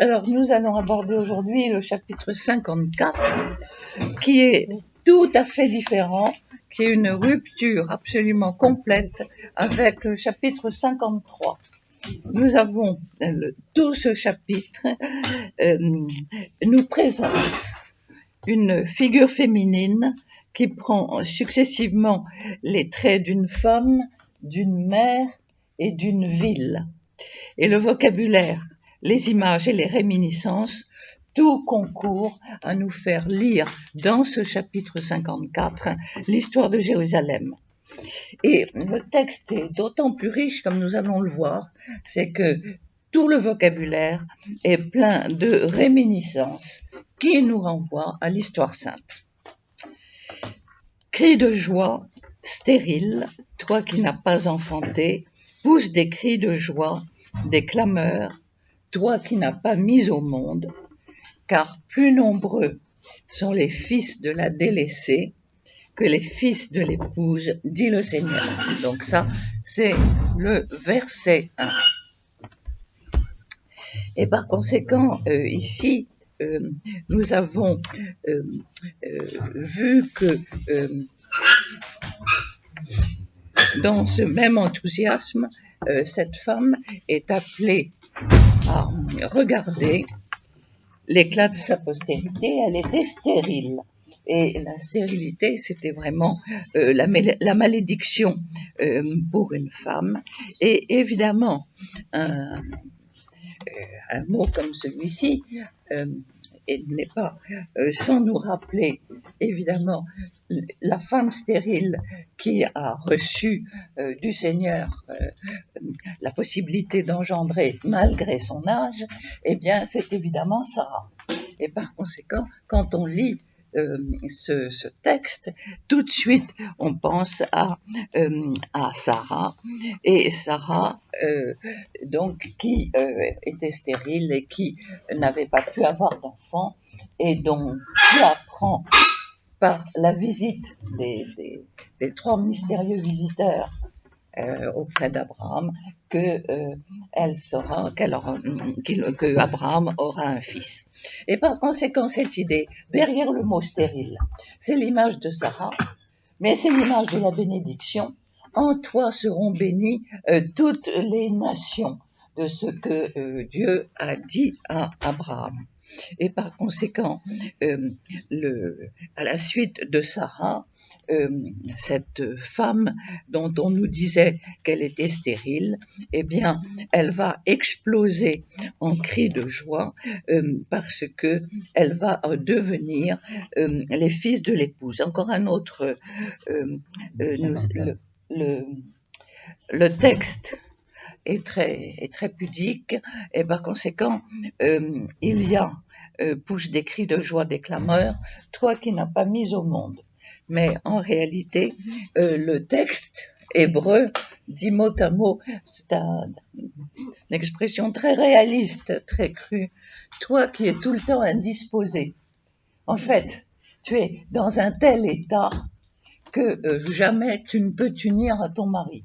Alors, nous allons aborder aujourd'hui le chapitre 54, qui est tout à fait différent, qui est une rupture absolument complète avec le chapitre 53. Nous avons tout ce chapitre nous présente une figure féminine qui prend successivement les traits d'une femme, d'une mère et d'une ville. Et le vocabulaire, les images et les réminiscences, tout concourt à nous faire lire dans ce chapitre 54 l'histoire de Jérusalem. Et le texte est d'autant plus riche, comme nous allons le voir, c'est que tout le vocabulaire est plein de réminiscences qui nous renvoient à l'histoire sainte. Cris de joie, stérile, toi qui n'as pas enfanté, pousse des cris de joie, des clameurs, toi qui n'as pas mis au monde, car plus nombreux sont les fils de la délaissée que les fils de l'épouse, dit le Seigneur. Donc ça, c'est le verset 1. Et par conséquent, ici, nous avons vu que dans ce même enthousiasme, cette femme est appelée à regarder l'éclat de sa postérité. Elle était stérile. Et la stérilité, c'était vraiment la malédiction pour une femme. Et évidemment, un mot comme celui-ci n'est pas sans nous rappeler évidemment la femme stérile qui a reçu du Seigneur la possibilité d'engendrer malgré son âge. Eh bien, c'est évidemment Sarah. Et par conséquent, quand on lit ce texte, tout de suite on pense à Sarah, et Sarah donc qui était stérile et qui n'avait pas pu avoir d'enfant, et dont Dieu apprend par la visite des trois mystérieux visiteurs auprès d'Abraham que Abraham aura un fils. Et par conséquent, cette idée, derrière le mot stérile, c'est l'image de Sarah, mais c'est l'image de la bénédiction. En toi seront bénies toutes les nations, de ce que Dieu a dit à Abraham. Et par conséquent, à la suite de Sarah, cette femme dont on nous disait qu'elle était stérile, eh bien, elle va exploser en cris de joie parce que elle va devenir les fils de l'épouse. Encore un autre, le texte est très pudique, et par conséquent, il y a pousse des cris de joie des clameurs, toi qui n'as pas mis au monde. Mais en réalité, le texte hébreu dit mot à mot, c'est une expression très réaliste, très crue, toi qui es tout le temps indisposé. En fait, tu es dans un tel état que jamais tu ne peux t'unir à ton mari.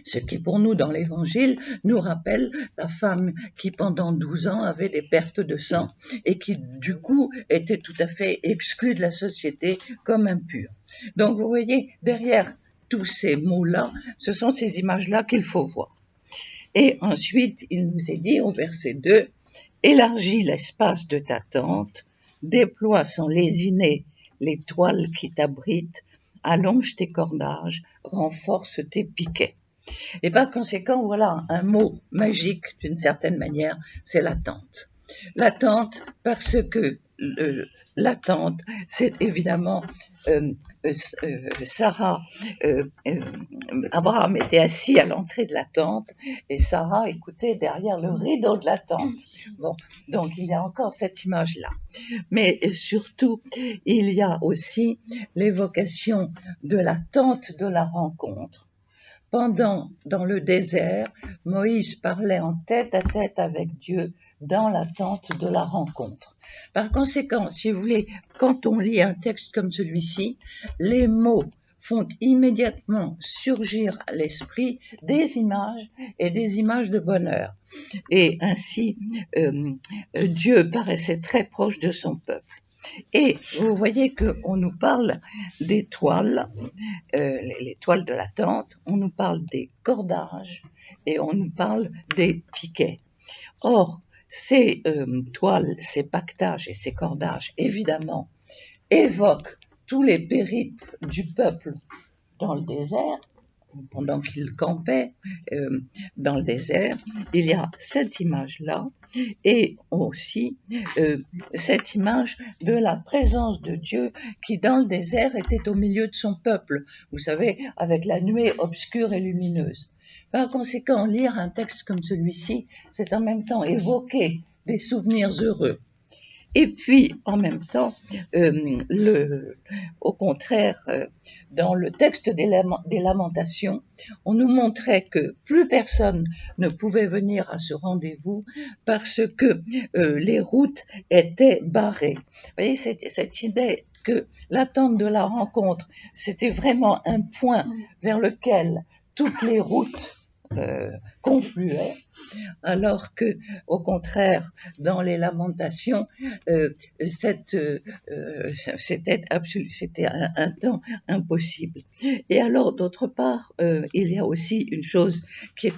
Ce qui, pour nous, dans l'Évangile, nous rappelle la femme qui, pendant 12 ans, avait des pertes de sang et qui, du coup, était tout à fait exclue de la société comme impure. Donc, vous voyez, derrière tous ces mots-là, ce sont ces images-là qu'il faut voir. Et ensuite, il nous est dit, au verset 2, « Élargis l'espace de ta tente, déploie sans lésiner les toiles qui t'abritent, allonge tes cordages, renforce tes piquets. » Et par conséquent, voilà un mot magique d'une certaine manière, c'est l'attente. L'attente parce que l'attente, c'est évidemment Sarah, Abraham était assis à l'entrée de la tente et Sarah écoutait derrière le rideau de la tente. Bon, donc il y a encore cette image-là. Mais surtout, il y a aussi l'évocation de la tente de la rencontre. Dans le désert, Moïse parlait en tête à tête avec Dieu dans l'attente de la rencontre. Par conséquent, si vous voulez, quand on lit un texte comme celui-ci, les mots font immédiatement surgir à l'esprit des images et des images de bonheur. Et ainsi, Dieu paraissait très proche de son peuple. Et vous voyez qu'on nous parle des toiles, les toiles de la tente, on nous parle des cordages et on nous parle des piquets. Or, ces toiles, ces pactages et ces cordages, évidemment, évoquent tous les périples du peuple dans le désert, pendant qu'il campait dans le désert. Il y a cette image-là et aussi cette image de la présence de Dieu qui, dans le désert, était au milieu de son peuple, vous savez, avec la nuée obscure et lumineuse. Par conséquent, lire un texte comme celui-ci, c'est en même temps évoquer des souvenirs heureux. Et puis, en même temps, au contraire, dans le texte des Lamentations, on nous montrait que plus personne ne pouvait venir à ce rendez-vous parce que les routes étaient barrées. Vous voyez, cette idée que l'attente de la rencontre, c'était vraiment un point vers lequel toutes les routes confluaient, alors que, au contraire, dans les Lamentations, c'était un temps impossible. Et alors, d'autre part, il y a aussi une chose qui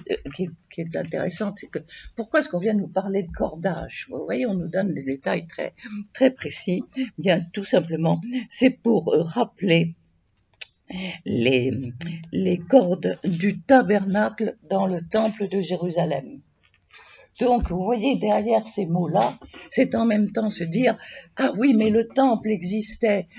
est intéressante, c'est que pourquoi est-ce qu'on vient nous parler de cordage? Vous voyez, on nous donne des détails très, très précis. Bien, tout simplement, c'est pour rappeler les cordes du tabernacle dans le temple de Jérusalem. Donc, vous voyez, derrière ces mots-là, c'est en même temps se dire, ah oui, mais le temple existait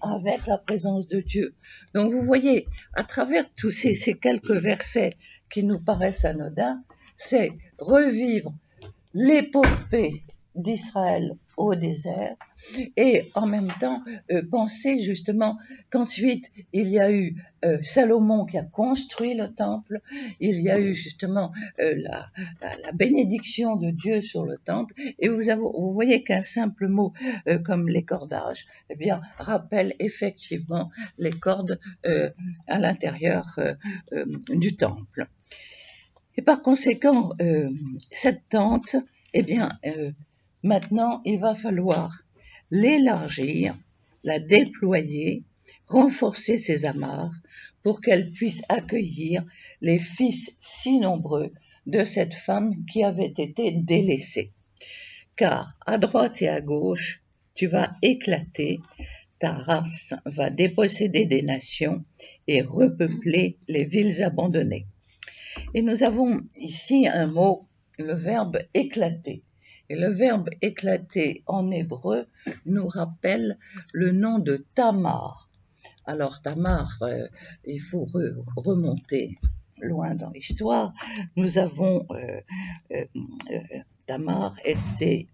avec la présence de Dieu. Donc, vous voyez, à travers tous ces quelques versets qui nous paraissent anodins, c'est revivre l'épopée d'Israël au désert et en même temps penser justement qu'ensuite il y a eu Salomon qui a construit le temple, il y a eu justement la bénédiction de Dieu sur le temple et vous voyez qu'un simple mot comme les cordages eh bien, rappelle effectivement les cordes à l'intérieur du temple. Et par conséquent, cette tente, eh bien, maintenant, il va falloir l'élargir, la déployer, renforcer ses amarres pour qu'elle puisse accueillir les fils si nombreux de cette femme qui avait été délaissée. Car à droite et à gauche, tu vas éclater, ta race va déposséder des nations et repeupler les villes abandonnées. Et nous avons ici un mot, le verbe éclater. Et le verbe éclater en hébreu nous rappelle le nom de Tamar. Alors Tamar, il faut remonter loin dans l'histoire. Nous avons Tamar était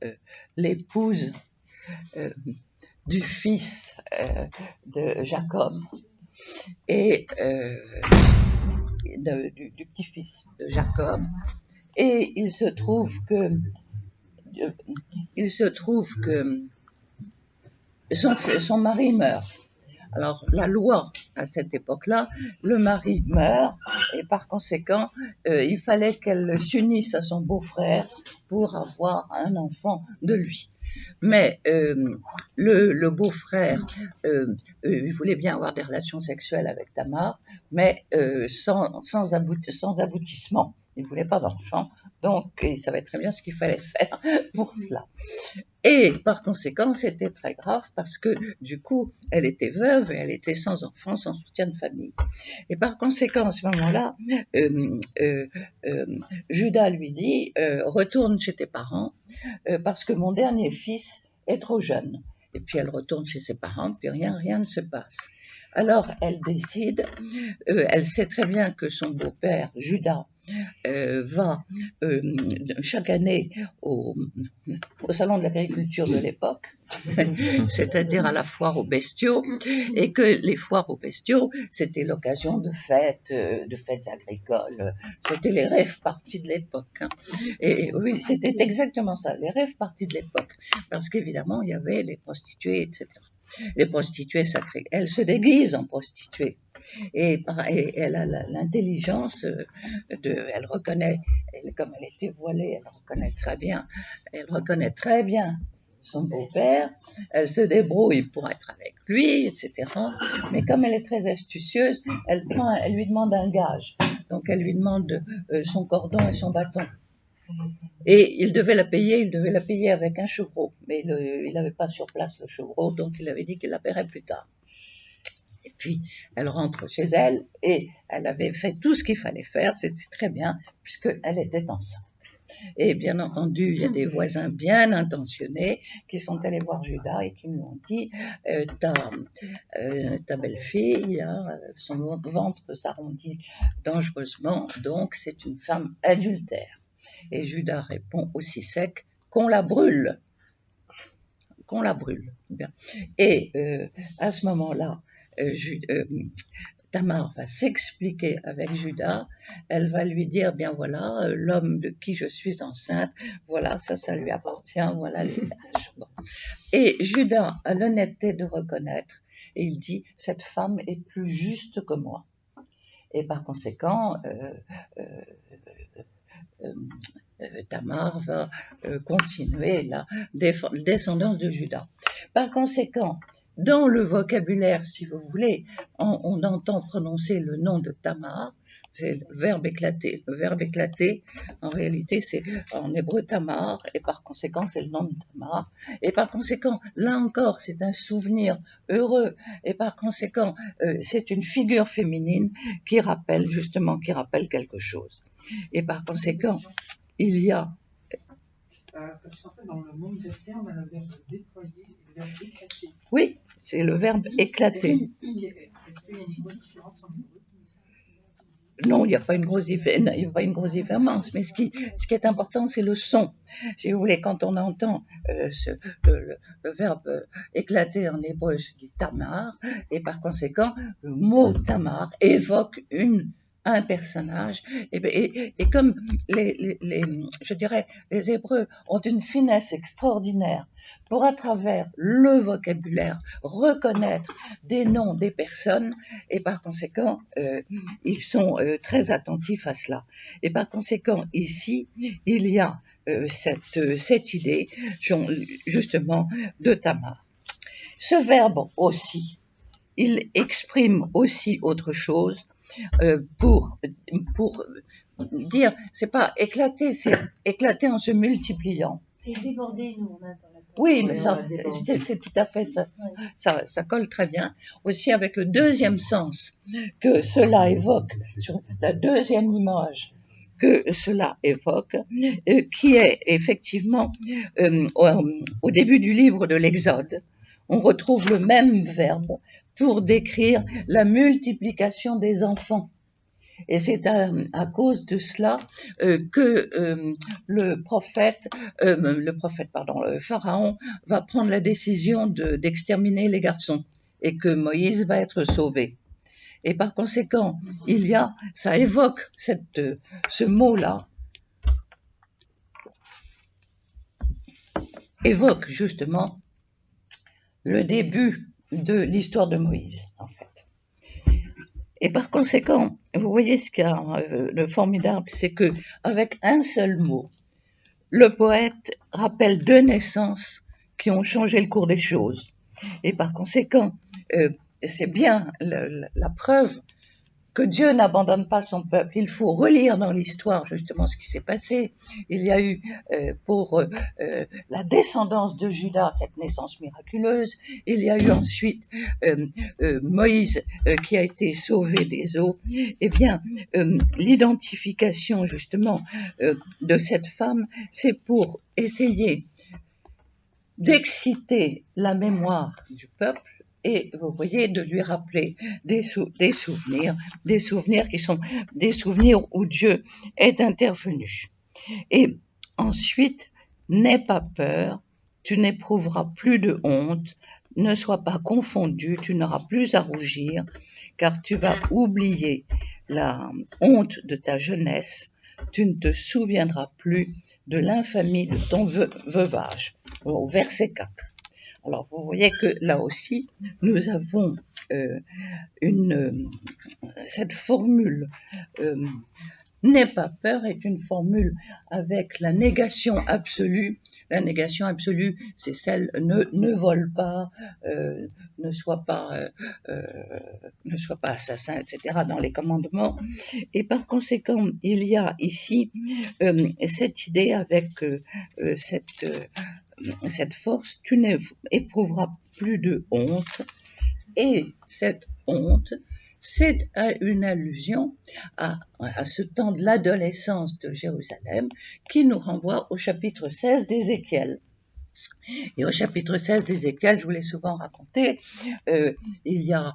l'épouse du fils de Jacob et du petit-fils de Jacob, et il se trouve que son mari meurt. Alors, la loi, à cette époque-là, le mari meurt, et par conséquent, il fallait qu'elle s'unisse à son beau-frère pour avoir un enfant de lui. Mais le beau-frère, il voulait bien avoir des relations sexuelles avec Tamar, mais sans aboutissement. Il ne voulait pas d'enfant, donc il savait très bien ce qu'il fallait faire pour cela. Et par conséquent, c'était très grave parce que du coup, elle était veuve et elle était sans enfant, sans soutien de famille. Et par conséquent, à ce moment-là, Judas lui dit, retourne chez tes parents parce que mon dernier fils est trop jeune. Et puis elle retourne chez ses parents, puis rien ne se passe. Alors elle décide, elle sait très bien que son beau-père, Judas, va chaque année au salon de l'agriculture de l'époque, c'est-à-dire à la foire aux bestiaux, et que les foires aux bestiaux, c'était l'occasion de fêtes agricoles, c'était les rêves parties de l'époque. Et oui, c'était exactement ça, les rêves parties de l'époque, parce qu'évidemment, il y avait les prostituées, etc. les prostituées sacrées. Elle se déguise en prostituée. Et elle a l'intelligence elle reconnaît, comme elle était voilée, elle reconnaît très bien son beau-père, elle se débrouille pour être avec lui, etc. Mais comme elle est très astucieuse, elle lui demande un gage. Donc elle lui demande son cordon et son bâton. Et il devait la payer avec un chevreau. Mais il n'avait pas sur place le chevreau, donc il avait dit qu'il la paierait plus tard. Et puis, elle rentre chez elle et elle avait fait tout ce qu'il fallait faire, c'était très bien, puisqu'elle était enceinte. Et bien entendu, il y a des voisins bien intentionnés qui sont allés voir Judas et qui lui ont dit ta belle-fille, son ventre s'arrondit dangereusement, donc c'est une femme adultère. Et Judas répond aussi sec qu'on la brûle. Qu'on la brûle. Bien. Et à ce moment-là, Tamar va s'expliquer avec Judas, elle va lui dire, bien voilà, l'homme de qui je suis enceinte, voilà, ça lui appartient, voilà les gages. Bon. Et Judas a l'honnêteté de reconnaître, et il dit, cette femme est plus juste que moi. Et par conséquent, Tamar va continuer la descendance de Judas. Par conséquent, dans le vocabulaire, si vous voulez, on entend prononcer le nom de Tamar, c'est le verbe éclater. Le verbe éclater, en réalité, c'est en hébreu Tamar, et par conséquent, c'est le nom de Tamar. Et par conséquent, là encore, c'est un souvenir heureux, et par conséquent, c'est une figure féminine qui rappelle quelque chose. Et par conséquent, il y a... Parce qu'en fait, dans le monde des termes, on a le verbe déployer et le verbe éclater. Oui, c'est le verbe éclater. Est-ce qu'il y a une grosse différence en hébreu? Non, il n'y a pas une grosse différence, mais ce qui est important, c'est le son. Si vous voulez, quand on entend le verbe éclater en hébreu, je dis tamar, et par conséquent, le mot tamar évoque un personnage, et comme je dirais, les Hébreux ont une finesse extraordinaire pour, à travers le vocabulaire, reconnaître des noms des personnes, et par conséquent, ils sont très attentifs à cela. Et par conséquent, ici, il y a cette idée, justement, de Tamar. Ce verbe aussi, il exprime aussi autre chose, pour dire, c'est pas éclater, c'est éclater en se multipliant. C'est déborder, nous, on a dans la tête. Oui, mais c'est tout à fait ça. Ouais. Ça colle très bien. Aussi avec le deuxième sens que cela évoque, sur la deuxième image que cela évoque, qui est effectivement au début du livre de l'Exode, on retrouve le même verbe pour décrire la multiplication des enfants. Et c'est à cause de cela que le Pharaon va prendre la décision d'exterminer les garçons et que Moïse va être sauvé. Et par conséquent, ça évoque ce mot-là, évoque justement le début de l'histoire de Moïse, en fait. Et par conséquent, vous voyez ce qu'il y a de formidable, c'est que avec un seul mot, le poète rappelle deux naissances qui ont changé le cours des choses. Et par conséquent, c'est bien la preuve que Dieu n'abandonne pas son peuple. Il faut relire dans l'histoire justement ce qui s'est passé. Il y a eu pour la descendance de Judas cette naissance miraculeuse. Il y a eu ensuite Moïse qui a été sauvé des eaux. Eh bien, l'identification justement de cette femme, c'est pour essayer d'exciter la mémoire du peuple. Et vous voyez, de lui rappeler des souvenirs qui sont des souvenirs où Dieu est intervenu. Et ensuite, n'aie pas peur, tu n'éprouveras plus de honte, ne sois pas confondu, tu n'auras plus à rougir, car tu vas oublier la honte de ta jeunesse, tu ne te souviendras plus de l'infamie de ton veuvage. Au verset 4. Alors, vous voyez que là aussi, nous avons cette formule n'aie pas peur est une formule avec la négation absolue. La négation absolue, c'est celle ne vole pas, ne sois pas assassin, etc. dans les commandements. Et par conséquent, il y a ici cette idée avec cette force, tu n'éprouveras plus de honte. Et cette honte, c'est une allusion à ce temps de l'adolescence de Jérusalem qui nous renvoie au chapitre 16 d'Ézéchiel. Et au chapitre 16 d'Ézéchiel, je vous l'ai souvent raconté, il y a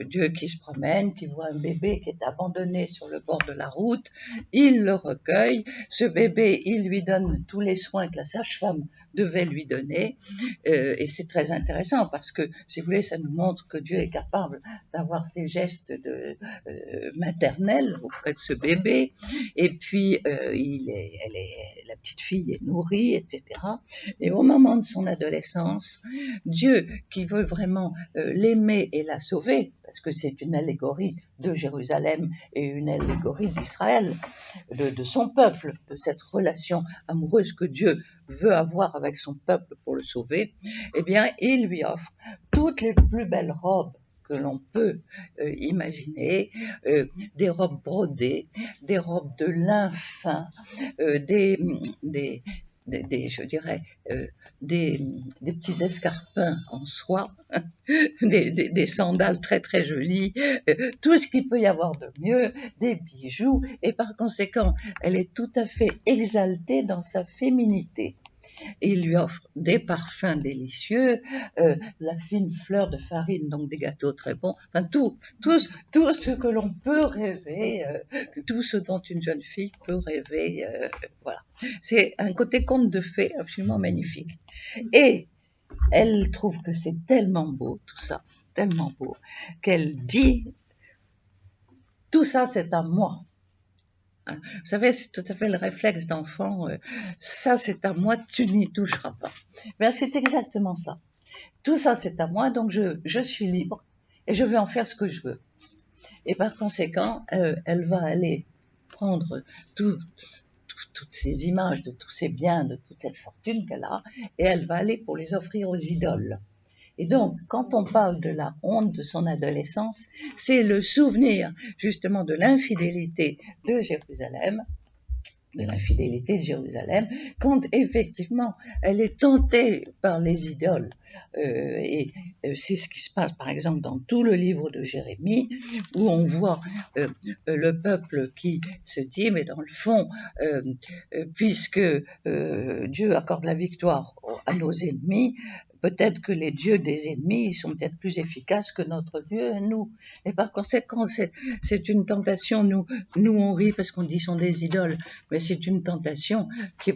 Dieu qui se promène, qui voit un bébé qui est abandonné sur le bord de la route, il le recueille, ce bébé, il lui donne tous les soins que la sage-femme devait lui donner, et c'est très intéressant parce que, si vous voulez, ça nous montre que Dieu est capable d'avoir ces gestes maternels auprès de ce bébé, et puis la petite fille est nourrie, etc. Et au moment de son adolescence, Dieu, qui veut vraiment l'aimer et la sauver, parce que c'est une allégorie de Jérusalem et une allégorie d'Israël, de son peuple, de cette relation amoureuse que Dieu veut avoir avec son peuple pour le sauver, eh bien, il lui offre toutes les plus belles robes que l'on peut imaginer, des robes brodées, des robes de lin fin, je dirais, des petits escarpins en soie, des sandales très très jolies, tout ce qu'il peut y avoir de mieux, des bijoux, et par conséquent, elle est tout à fait exaltée dans sa féminité. Il lui offre des parfums délicieux, la fine fleur de farine, donc des gâteaux très bons, enfin tout ce que l'on peut rêver, tout ce dont une jeune fille peut rêver, voilà. C'est un côté conte de fées absolument magnifique. Et elle trouve que c'est tellement beau, tout ça, tellement beau, qu'elle dit, tout ça c'est à moi. Vous savez, c'est tout à fait le réflexe d'enfant, ça c'est à moi, tu n'y toucheras pas. Ben, c'est exactement ça. Tout ça c'est à moi, donc je suis libre et je vais en faire ce que je veux. Et par conséquent, elle va aller prendre toutes ces images de tous ces biens, de toute cette fortune qu'elle a, et elle va aller pour les offrir aux idoles. Et donc, quand on parle de la honte de son adolescence, c'est le souvenir justement de l'infidélité de Jérusalem, quand effectivement elle est tentée par les idoles. Et c'est ce qui se passe par exemple dans tout le livre de Jérémie, où on voit le peuple qui se dit, mais dans le fond, puisque Dieu accorde la victoire à nos ennemis, peut-être que les dieux des ennemis sont peut-être plus efficaces que notre Dieu, nous. Et par conséquent, c'est une tentation. Nous on rit parce qu'on dit sont des idoles, mais c'est une tentation qui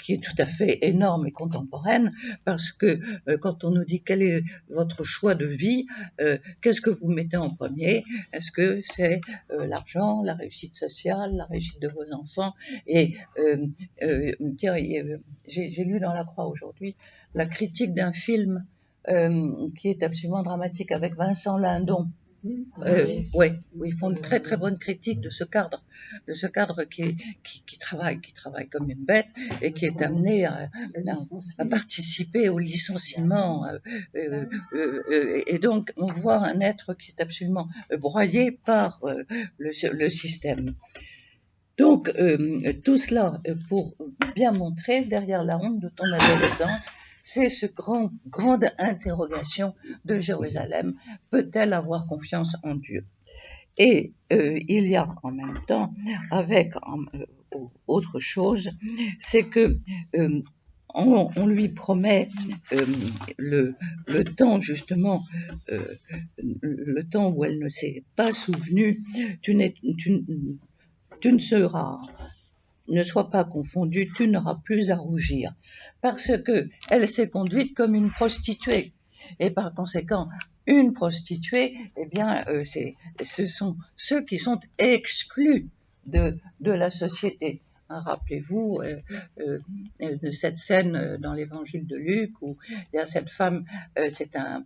est tout à fait énorme et contemporaine, parce que quand on nous dit quel est votre choix de vie, qu'est-ce que vous mettez en premier? Est-ce que c'est l'argent, la réussite sociale, la réussite de vos enfants? Et tiens, j'ai lu dans La Croix aujourd'hui la critique d'un film qui est absolument dramatique avec Vincent Lindon. Oui, ils font une très très bonne critique de ce cadre qui travaille comme une bête et qui est amené à participer au licenciement. Et donc on voit un être qui est absolument broyé par le système. Donc tout cela pour bien montrer derrière la honte de ton adolescence, c'est ce grande interrogation de Jérusalem. Peut-elle avoir confiance en Dieu? Et il y a en même temps, avec autre chose, c'est que on lui promet le temps justement, le temps où elle ne s'est pas souvenue. Ne sois pas confondu, tu n'auras plus à rougir, parce que elle s'est conduite comme une prostituée, et par conséquent, une prostituée, eh bien, ce sont ceux qui sont exclus de la société. Rappelez-vous de cette scène dans l'évangile de Luc où il y a cette femme, c'est un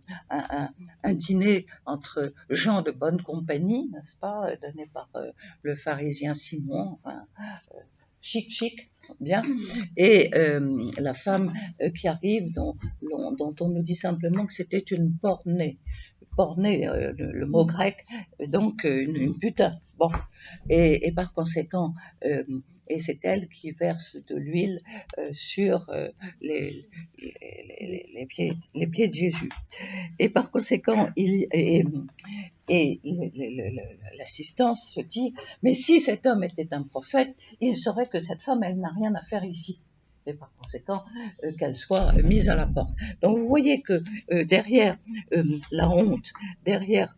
dîner entre gens de bonne compagnie, n'est-ce pas, donné par le pharisien Simon, enfin, chic, bien, et la femme qui arrive, dont on nous dit simplement que c'était une pornée, le mot grec, donc une putain. Bon, et par conséquent, et c'est elle qui verse de l'huile sur les pieds de Jésus. Et par conséquent, l'assistance se dit, mais si cet homme était un prophète, il saurait que cette femme, elle n'a rien à faire ici. Et par conséquent, qu'elle soit mise à la porte. Donc vous voyez que derrière la honte, derrière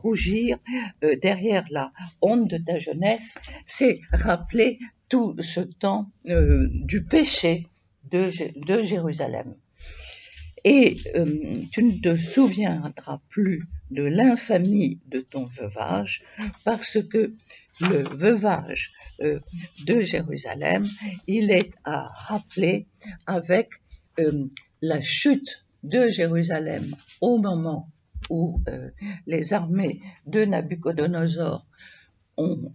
rougir, derrière la honte de ta jeunesse, c'est rappeler tout ce temps du péché de Jérusalem. Et tu ne te souviendras plus de l'infamie de ton veuvage, parce que le veuvage de Jérusalem, il est à rappeler avec la chute de Jérusalem au moment où les armées de Nabuchodonosor ont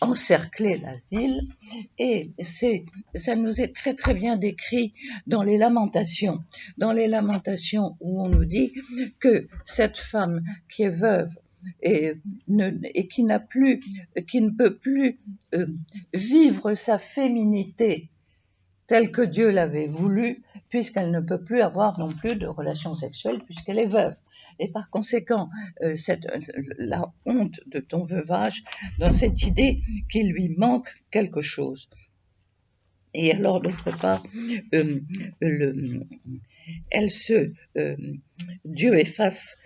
encerclé la ville, et ça nous est très très bien décrit dans les Lamentations où on nous dit que cette femme qui est veuve et qui ne peut plus vivre sa féminité telle que Dieu l'avait voulu, puisqu'elle ne peut plus avoir non plus de relations sexuelles puisqu'elle est veuve. Et par conséquent, la honte de ton veuvage, dans cette idée qu'il lui manque quelque chose. Et alors, d'autre part, Dieu efface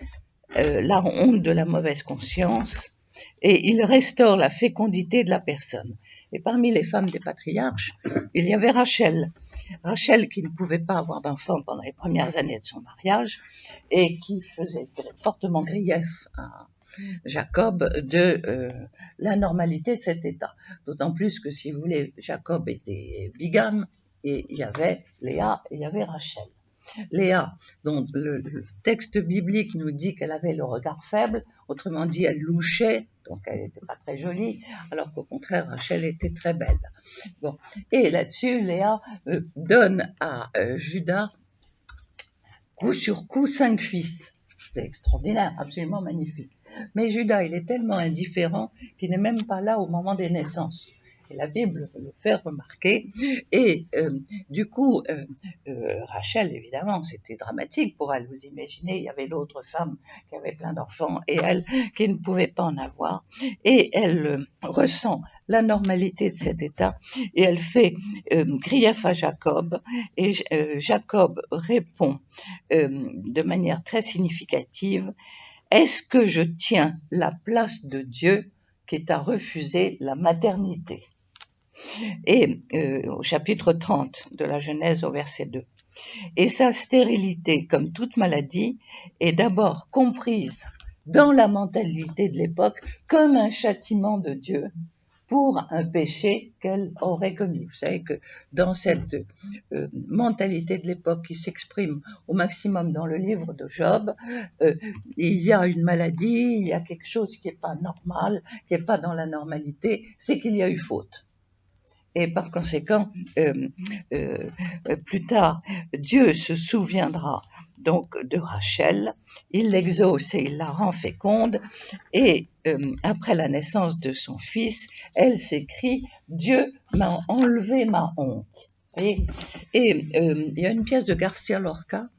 la honte de la mauvaise conscience et il restaure la fécondité de la personne. Et parmi les femmes des patriarches, il y avait Rachel qui ne pouvait pas avoir d'enfant pendant les premières années de son mariage et qui faisait fortement grief à Jacob de l'anormalité de cet état. D'autant plus que, si vous voulez, Jacob était bigame et il y avait Léa et il y avait Rachel. Léa, dont le texte biblique nous dit qu'elle avait le regard faible, autrement dit, elle louchait, donc elle n'était pas très jolie, alors qu'au contraire, Rachel était très belle. Bon. Et là-dessus, Léa donne à Judas, coup sur coup, 5 fils. C'est extraordinaire, absolument magnifique. Mais Judas, il est tellement indifférent qu'il n'est même pas là au moment des naissances. Et la Bible le fait remarquer. Et du coup, Rachel, évidemment, c'était dramatique pour elle. Vous imaginez, il y avait l'autre femme qui avait plein d'enfants et elle qui ne pouvait pas en avoir. Et elle ressent la normalité de cet état et elle fait grief à Jacob. Et Jacob répond de manière très significative: est-ce que je tiens la place de Dieu qui t'a refusé la maternité? Et au chapitre 30 de la Genèse, au verset 2. Et sa stérilité, comme toute maladie, est d'abord comprise dans la mentalité de l'époque comme un châtiment de Dieu pour un péché qu'elle aurait commis. Vous savez que dans cette mentalité de l'époque qui s'exprime au maximum dans le livre de Job, il y a une maladie, il y a quelque chose qui n'est pas normal, qui n'est pas dans la normalité, c'est qu'il y a eu faute. Et par conséquent, plus tard, Dieu se souviendra donc de Rachel, il l'exauce et il la rend féconde, et après la naissance de son fils, elle s'écrie: Dieu m'a enlevé ma honte. Et il y a une pièce de Garcia Lorca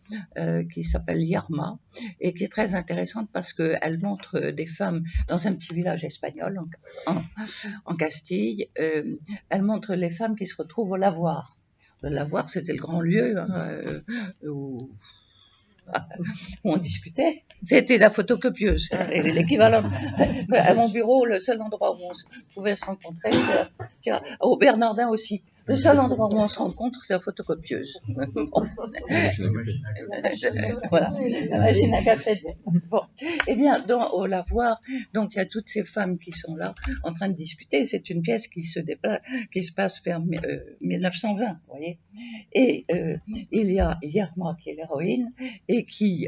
qui s'appelle Yarma et qui est très intéressante parce qu'elle montre des femmes dans un petit village espagnol en Castille. Elle montre les femmes qui se retrouvent au lavoir. Le lavoir, c'était le grand lieu où on discutait. C'était la photocopieuse, l'équivalent. À mon bureau, le seul endroit où on pouvait se rencontrer, au Bernardin aussi. Le seul endroit où on se rencontre, c'est la photocopieuse. Bon. Voilà, la machine à café. Bon, eh bien, au lavoir, donc il y a toutes ces femmes qui sont là en train de discuter. C'est une pièce qui se passe vers 1920, vous voyez. Et il y a Yerma qui est l'héroïne et qui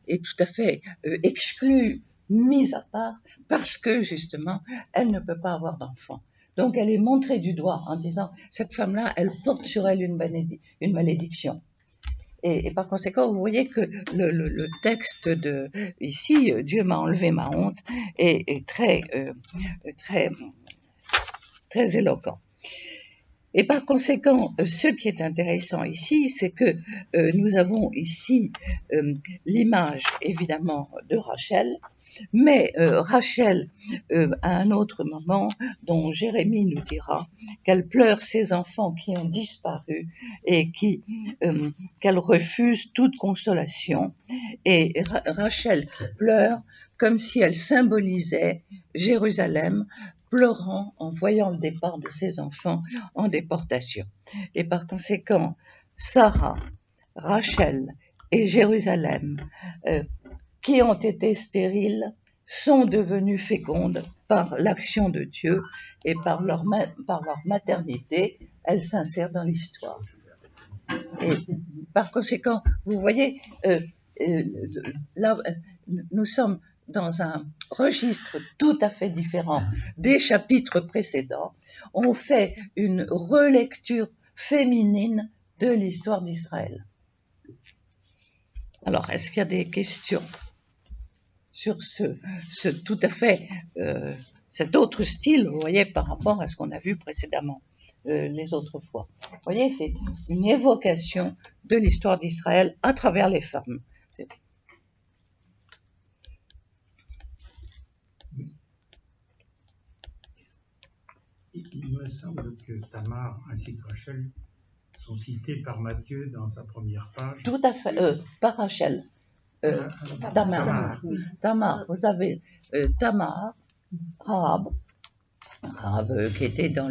est tout à fait exclue, mise à part, parce que justement, elle ne peut pas avoir d'enfant. Donc elle est montrée du doigt en disant cette femme-là, elle porte sur elle une malédiction. Et par conséquent, vous voyez que le texte de ici, Dieu m'a enlevé ma honte, est très très éloquent. Et par conséquent, ce qui est intéressant ici, c'est que nous avons ici l'image évidemment de Rachel, mais Rachel, à un autre moment, dont Jérémie nous dira qu'elle pleure ses enfants qui ont disparu et qu'elle refuse toute consolation. Et Rachel pleure comme si elle symbolisait Jérusalem, pleurant en voyant le départ de ses enfants en déportation. Et par conséquent, Sarah, Rachel et Jérusalem, qui ont été stériles, sont devenues fécondes par l'action de Dieu et par leur maternité. Elles s'insèrent dans l'histoire. Et par conséquent, vous voyez, là, nous sommes dans un registre tout à fait différent des chapitres précédents. On fait une relecture féminine de l'histoire d'Israël. Alors, est-ce qu'il y a des questions sur ce tout à fait, cet autre style, vous voyez, par rapport à ce qu'on a vu précédemment les autres fois. Vous voyez, c'est une évocation de l'histoire d'Israël à travers les femmes. Il me semble que Tamar ainsi que Rachel sont cités par Matthieu dans sa première page. Tout à fait, pas Rachel. Tamar. Tamar, vous avez Tamar, Rahab qui était dans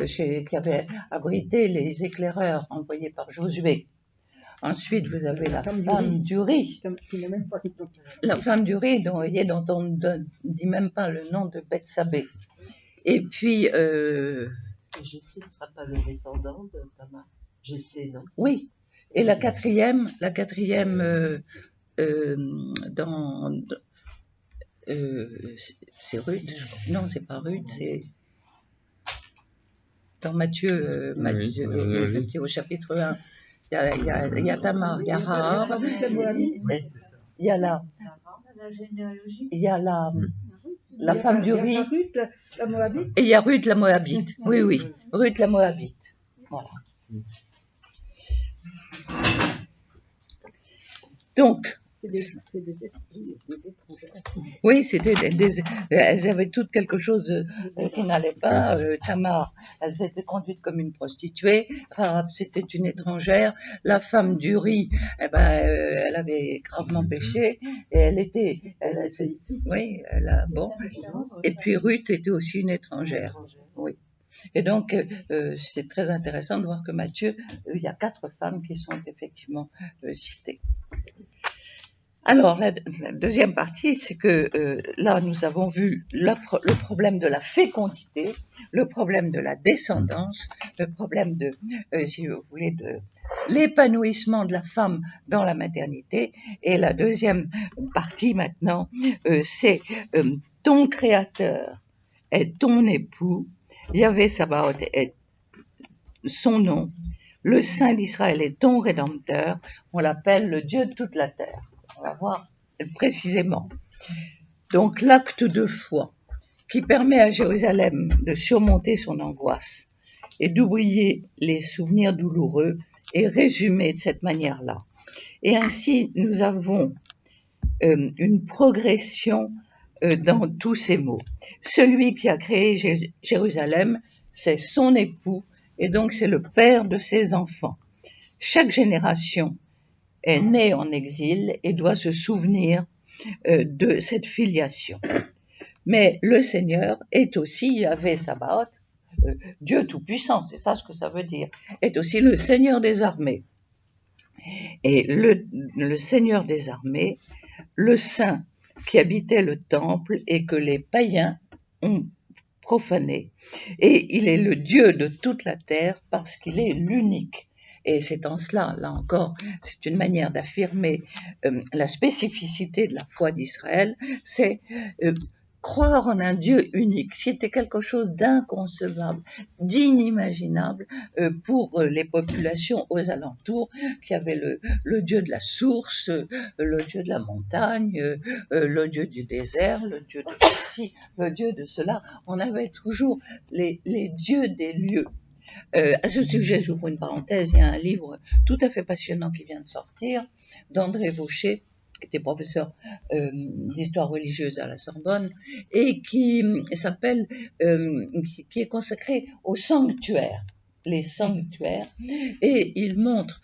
qui avait abrité les éclaireurs envoyés par Josué. Ensuite, vous avez la femme d'Uri. La femme d'Uri, dont on ne dit même pas le nom de Bethsabée. Et puis... Jessé ne sera pas le descendant de Tamar. Jessé, non? Oui. Et la quatrième c'est Ruth. Non, c'est pas Ruth, c'est dans Matthieu, au chapitre 1. Il y a Tamar, il y a Rahab, il y a la femme d'Uri, et il y a Ruth la Moabite. Oui, Ruth la Moabite. Voilà. Donc, oui, elles avaient toutes quelque chose qui n'allait pas. Tamar, elles étaient conduites comme une prostituée. Rahab, c'était une étrangère. La femme d'Uri, elle avait gravement péché et bon. Et puis Ruth était aussi une étrangère. Oui. Et donc, c'est très intéressant de voir que Matthieu, il y a 4 femmes qui sont effectivement citées. Alors, la deuxième partie, c'est que là, nous avons vu le problème de la fécondité, le problème de la descendance, le problème de, si vous voulez, de l'épanouissement de la femme dans la maternité. Et la deuxième partie maintenant, c'est ton créateur est ton époux, Yahvé Sabaoth est son nom, le Saint d'Israël est ton rédempteur, on l'appelle le Dieu de toute la terre. On va voir précisément. Donc l'acte de foi qui permet à Jérusalem de surmonter son angoisse et d'oublier les souvenirs douloureux est résumé de cette manière-là. Et ainsi, nous avons une progression dans tous ces mots. Celui qui a créé Jérusalem, c'est son époux et donc c'est le père de ses enfants. Chaque génération est né en exil et doit se souvenir de cette filiation. Mais le Seigneur est aussi Yahvé Sabaoth, Dieu Tout-Puissant, c'est ça ce que ça veut dire, est aussi le Seigneur des armées. Et le Seigneur des armées, le saint qui habitait le temple et que les païens ont profané. Et il est le Dieu de toute la terre parce qu'il est l'unique. Et c'est en cela, là encore, c'est une manière d'affirmer la spécificité de la foi d'Israël, c'est croire en un Dieu unique. C'était quelque chose d'inconcevable, d'inimaginable pour les populations aux alentours, qui avaient le Dieu de la source, le Dieu de la montagne, le Dieu du désert, le Dieu de ceci, le Dieu de cela. On avait toujours les dieux des lieux. À ce sujet, j'ouvre une parenthèse, il y a un livre tout à fait passionnant qui vient de sortir, d'André Vaucher, qui était professeur d'histoire religieuse à la Sorbonne, et qui s'appelle, qui est consacré aux sanctuaires, les sanctuaires, et il montre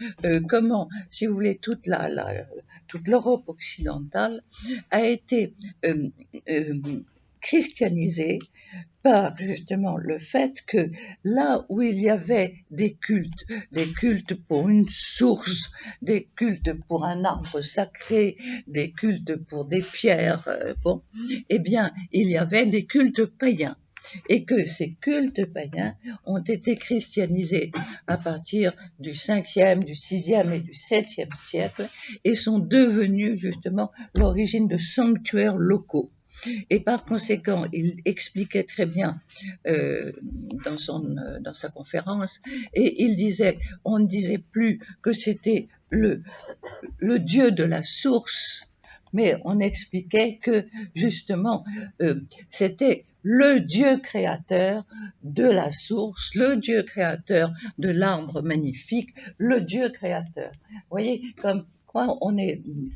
comment, si vous voulez, toute l'Europe occidentale a été christianisée par justement le fait que là où il y avait des cultes pour une source, des cultes pour un arbre sacré, des cultes pour des pierres, eh bien, il y avait des cultes païens. Et que ces cultes païens ont été christianisés à partir du 5e, du 6e et du 7e siècle et sont devenus justement l'origine de sanctuaires locaux. Et par conséquent, il expliquait très bien dans sa conférence, et il disait, on ne disait plus que c'était le Dieu de la source, mais on expliquait que justement c'était le Dieu créateur de la source, le Dieu créateur de l'arbre magnifique, le Dieu créateur. Vous voyez, comme quoi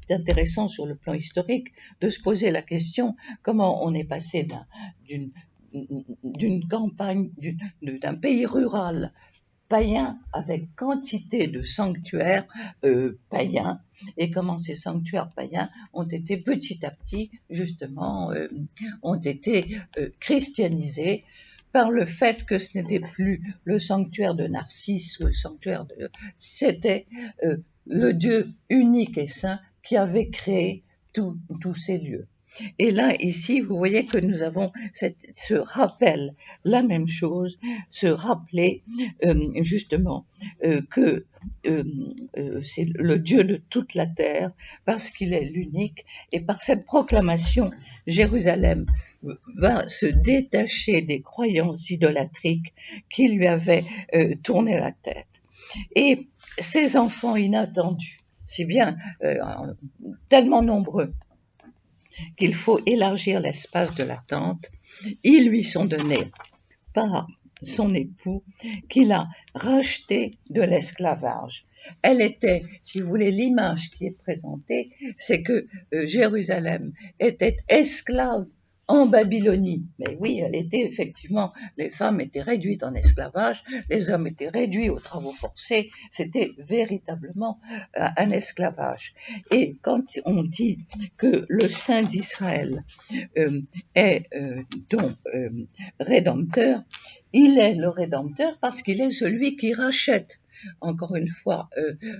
c'est intéressant sur le plan historique de se poser la question comment on est passé d'une campagne, d'un pays rural païen avec quantité de sanctuaires païens, et comment ces sanctuaires païens ont été petit à petit justement ont été christianisés par le fait que ce n'était plus le sanctuaire de Narcisse ou le sanctuaire c'était le Dieu unique et saint qui avait créé tous ces lieux. Et là, ici, vous voyez que nous avons ce rappel, la même chose, se rappeler justement que c'est le Dieu de toute la terre, parce qu'il est l'unique, et par cette proclamation, Jérusalem va se détacher des croyances idolâtriques qui lui avaient tourné la tête. Et ces enfants inattendus, si bien tellement nombreux, qu'il faut élargir l'espace de l'attente, ils lui sont donnés par son époux qu'il a racheté de l'esclavage. Elle était, si vous voulez, l'image qui est présentée, c'est que Jérusalem était esclave en Babylonie. Mais oui, elle était effectivement, les femmes étaient réduites en esclavage, les hommes étaient réduits aux travaux forcés, c'était véritablement un esclavage. Et quand on dit que le Saint d'Israël est rédempteur, il est le rédempteur parce qu'il est celui qui rachète. Encore une fois,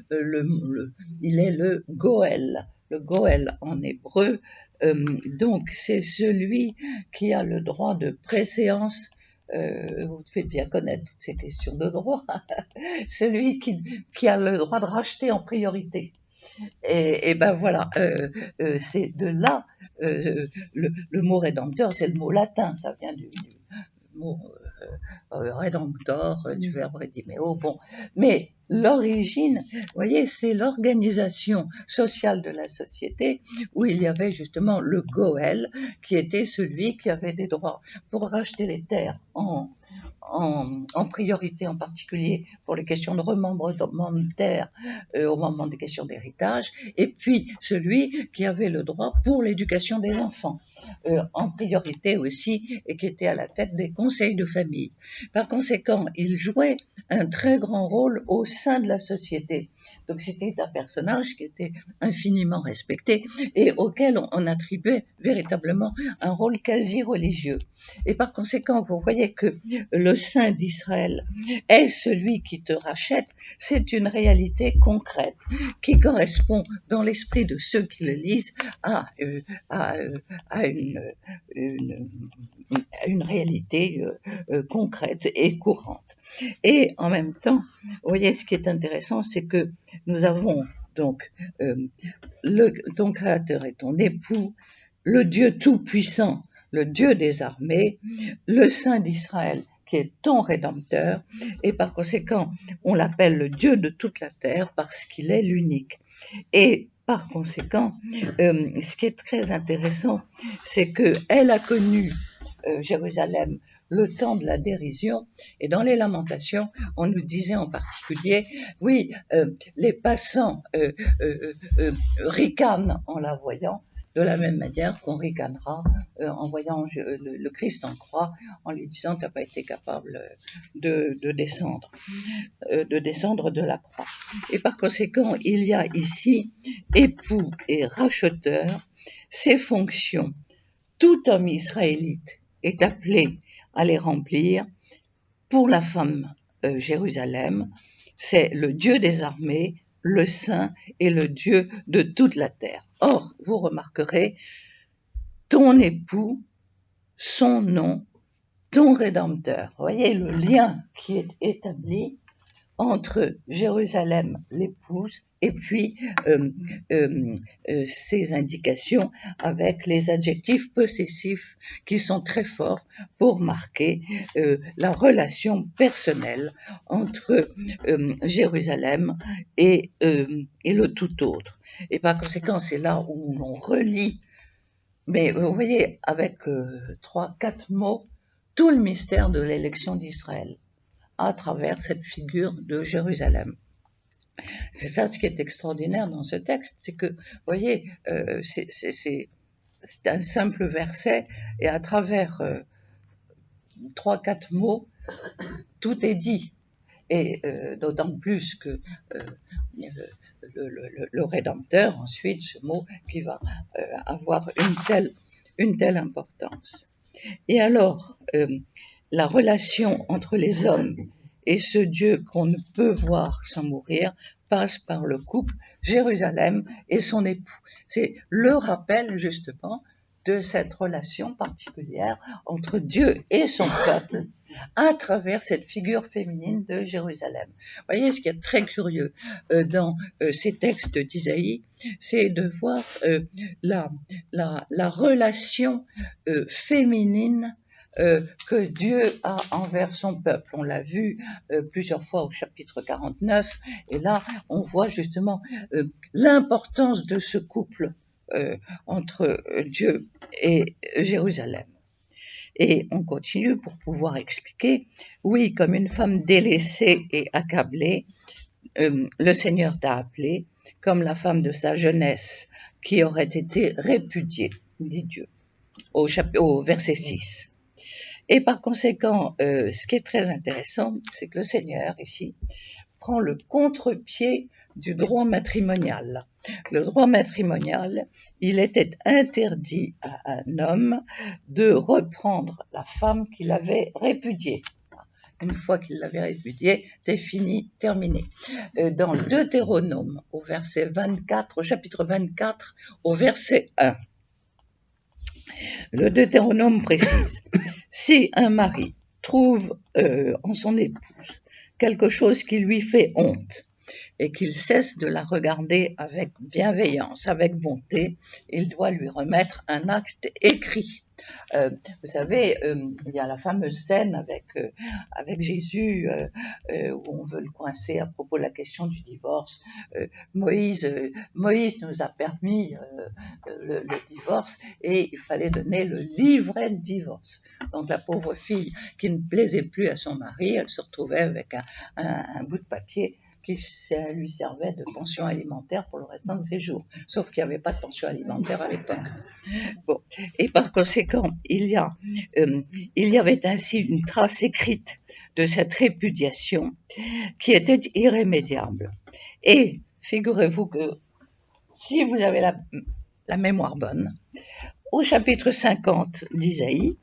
il est le Goël. Le Goël en hébreu, donc c'est celui qui a le droit de préséance. Vous faites bien connaître toutes ces questions de droit. Celui qui a le droit de racheter en priorité. Et ben voilà, c'est de là, le mot rédempteur, c'est le mot latin, ça vient du mot rédemptor, du verbe redimeo, bon. Mais l'origine, vous voyez, c'est l'organisation sociale de la société où il y avait justement le Goël, qui était celui qui avait des droits pour racheter les terres en priorité, en particulier pour les questions de remembrement de terre au moment des questions d'héritage, et puis celui qui avait le droit pour l'éducation des enfants en priorité aussi, et qui était à la tête des conseils de famille. Par conséquent, il jouait un très grand rôle au sein de la société. Donc c'était un personnage qui était infiniment respecté et auquel on attribuait véritablement un rôle quasi religieux. Et par conséquent, vous voyez que le Saint d'Israël est celui qui te rachète, c'est une réalité concrète qui correspond dans l'esprit de ceux qui le lisent à une réalité concrète et courante. Et en même temps, vous voyez, ce qui est intéressant, c'est que nous avons donc ton Créateur et ton époux, le Dieu Tout-Puissant, le Dieu des armées, le Saint d'Israël, qui est ton Rédempteur, et par conséquent, on l'appelle le Dieu de toute la terre parce qu'il est l'unique. Et par conséquent, ce qui est très intéressant, c'est qu'elle a connu Jérusalem le temps de la dérision, et dans les Lamentations, on nous disait en particulier, oui, les passants ricanent en la voyant, de la même manière qu'on ricanera en voyant le Christ en croix, en lui disant t'as pas été capable de descendre de la croix. Et par conséquent, il y a ici époux et racheteur, ces fonctions. Tout homme israélite est appelé à les remplir. Pour la femme Jérusalem, c'est le Dieu des armées, le Saint et le Dieu de toute la terre. Or, vous remarquerez, ton époux, son nom, ton Rédempteur. Vous voyez le lien qui est établi entre Jérusalem, l'épouse, et puis ces indications avec les adjectifs possessifs qui sont très forts pour marquer la relation personnelle entre Jérusalem et le tout autre. Et par conséquent, c'est là où l'on relie, mais vous voyez, avec 3-4 mots, tout le mystère de l'élection d'Israël à travers cette figure de Jérusalem. C'est ça ce qui est extraordinaire dans ce texte, c'est que, vous voyez, c'est un simple verset, et à travers 3-4 mots, tout est dit. Et d'autant plus que le Rédempteur, ensuite, ce mot qui va avoir une telle importance. Et alors, la relation entre les hommes et ce Dieu qu'on ne peut voir sans mourir passe par le couple Jérusalem et son époux. C'est le rappel justement de cette relation particulière entre Dieu et son peuple à travers cette figure féminine de Jérusalem. Vous voyez, ce qui est très curieux dans ces textes d'Isaïe, c'est de voir la relation féminine que Dieu a envers son peuple. On l'a vu plusieurs fois au chapitre 49, et là on voit justement l'importance de ce couple entre Dieu et Jérusalem. Et on continue pour pouvoir expliquer, oui, comme une femme délaissée et accablée, le Seigneur t'a appelé, comme la femme de sa jeunesse qui aurait été répudiée, dit Dieu, au verset 6. Et par conséquent, ce qui est très intéressant, c'est que le Seigneur, ici, prend le contre-pied du droit matrimonial. Le droit matrimonial, il était interdit à un homme de reprendre la femme qu'il avait répudiée. Une fois qu'il l'avait répudiée, c'est fini, terminé. Dans le Deutéronome, au chapitre 24, au verset 1, le Deutéronome précise, si un mari trouve en son épouse quelque chose qui lui fait honte et qu'il cesse de la regarder avec bienveillance, avec bonté, il doit lui remettre un acte écrit. Vous savez, il y a la fameuse scène avec Jésus où on veut le coincer à propos de la question du divorce. Moïse nous a permis le divorce et il fallait donner le livret de divorce. Donc la pauvre fille qui ne plaisait plus à son mari, elle se retrouvait avec un bout de papier qui lui servait de pension alimentaire pour le restant de ses jours. Sauf qu'il n'y avait pas de pension alimentaire à l'époque. Bon. Et par conséquent, il y avait ainsi une trace écrite de cette répudiation qui était irrémédiable. Et figurez-vous que si vous avez la mémoire bonne, au chapitre 50 d'Isaïe,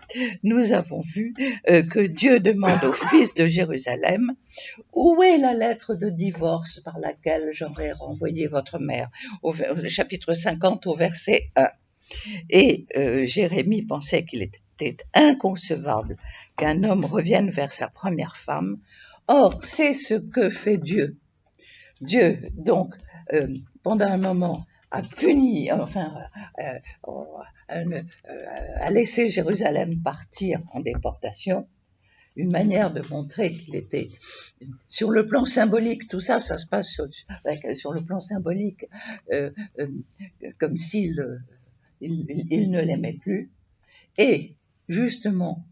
nous avons vu que Dieu demande aux fils de Jérusalem « Où est la lettre de divorce par laquelle j'aurais renvoyé votre mère ?» au chapitre 50 au verset 1. Et Jérémie pensait qu'il était inconcevable qu'un homme revienne vers sa première femme. Or, c'est ce que fait Dieu. Dieu, donc, pendant un moment, a puni, a laissé Jérusalem partir en déportation, une manière de montrer qu'il était, sur le plan symbolique, tout ça, ça se passe sur le plan symbolique, comme s'il il ne l'aimait plus. Et justement,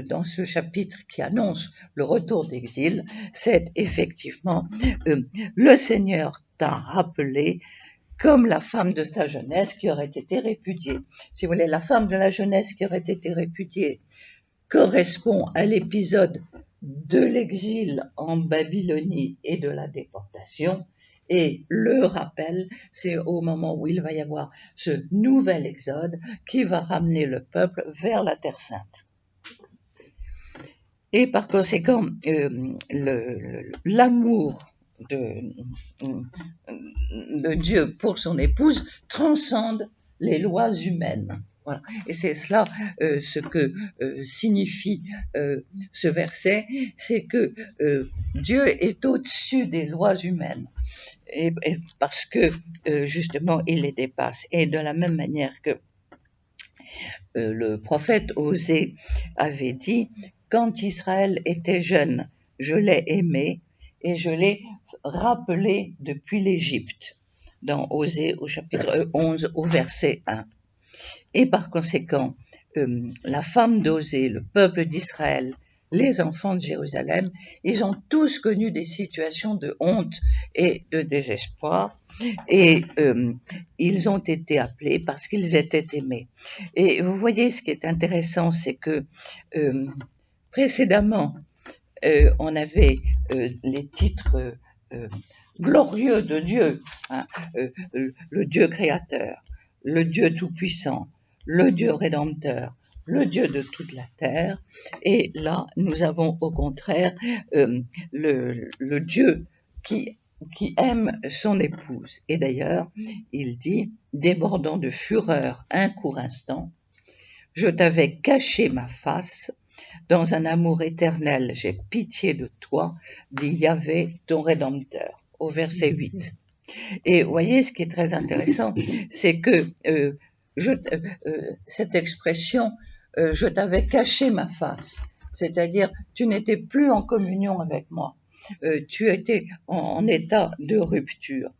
dans ce chapitre qui annonce le retour d'exil, c'est effectivement le Seigneur t'a rappelé comme la femme de sa jeunesse qui aurait été répudiée. Si vous voulez, la femme de la jeunesse qui aurait été répudiée correspond à l'épisode de l'exil en Babylonie et de la déportation. Et le rappel, c'est au moment où il va y avoir ce nouvel exode qui va ramener le peuple vers la Terre Sainte. Et par conséquent, l'amour de Dieu pour son épouse transcende les lois humaines. Voilà. Et c'est cela ce que signifie ce verset, c'est que Dieu est au-dessus des lois humaines. Et parce que justement il les dépasse. Et de la même manière que le prophète Osée avait dit, quand Israël était jeune, je l'ai aimé et je l'ai rappelé depuis l'Égypte, dans Osée au chapitre 11 au verset 1. Et par conséquent, la femme d'Osée, le peuple d'Israël, les enfants de Jérusalem, ils ont tous connu des situations de honte et de désespoir, et ils ont été appelés parce qu'ils étaient aimés. Et vous voyez, ce qui est intéressant, c'est que précédemment, on avait les titres glorieux de Dieu, hein, le Dieu créateur, le Dieu tout-puissant, le Dieu rédempteur, le Dieu de toute la terre. Et là, nous avons au contraire le Dieu qui aime son épouse. Et d'ailleurs, il dit, débordant de fureur un court instant, je t'avais caché ma face, dans un amour éternel, j'ai pitié de toi, dit Yahvé, ton Rédempteur, au verset 8. Et vous voyez, ce qui est très intéressant, c'est que cette expression, je t'avais caché ma face, c'est-à-dire tu n'étais plus en communion avec moi, tu étais en état de rupture.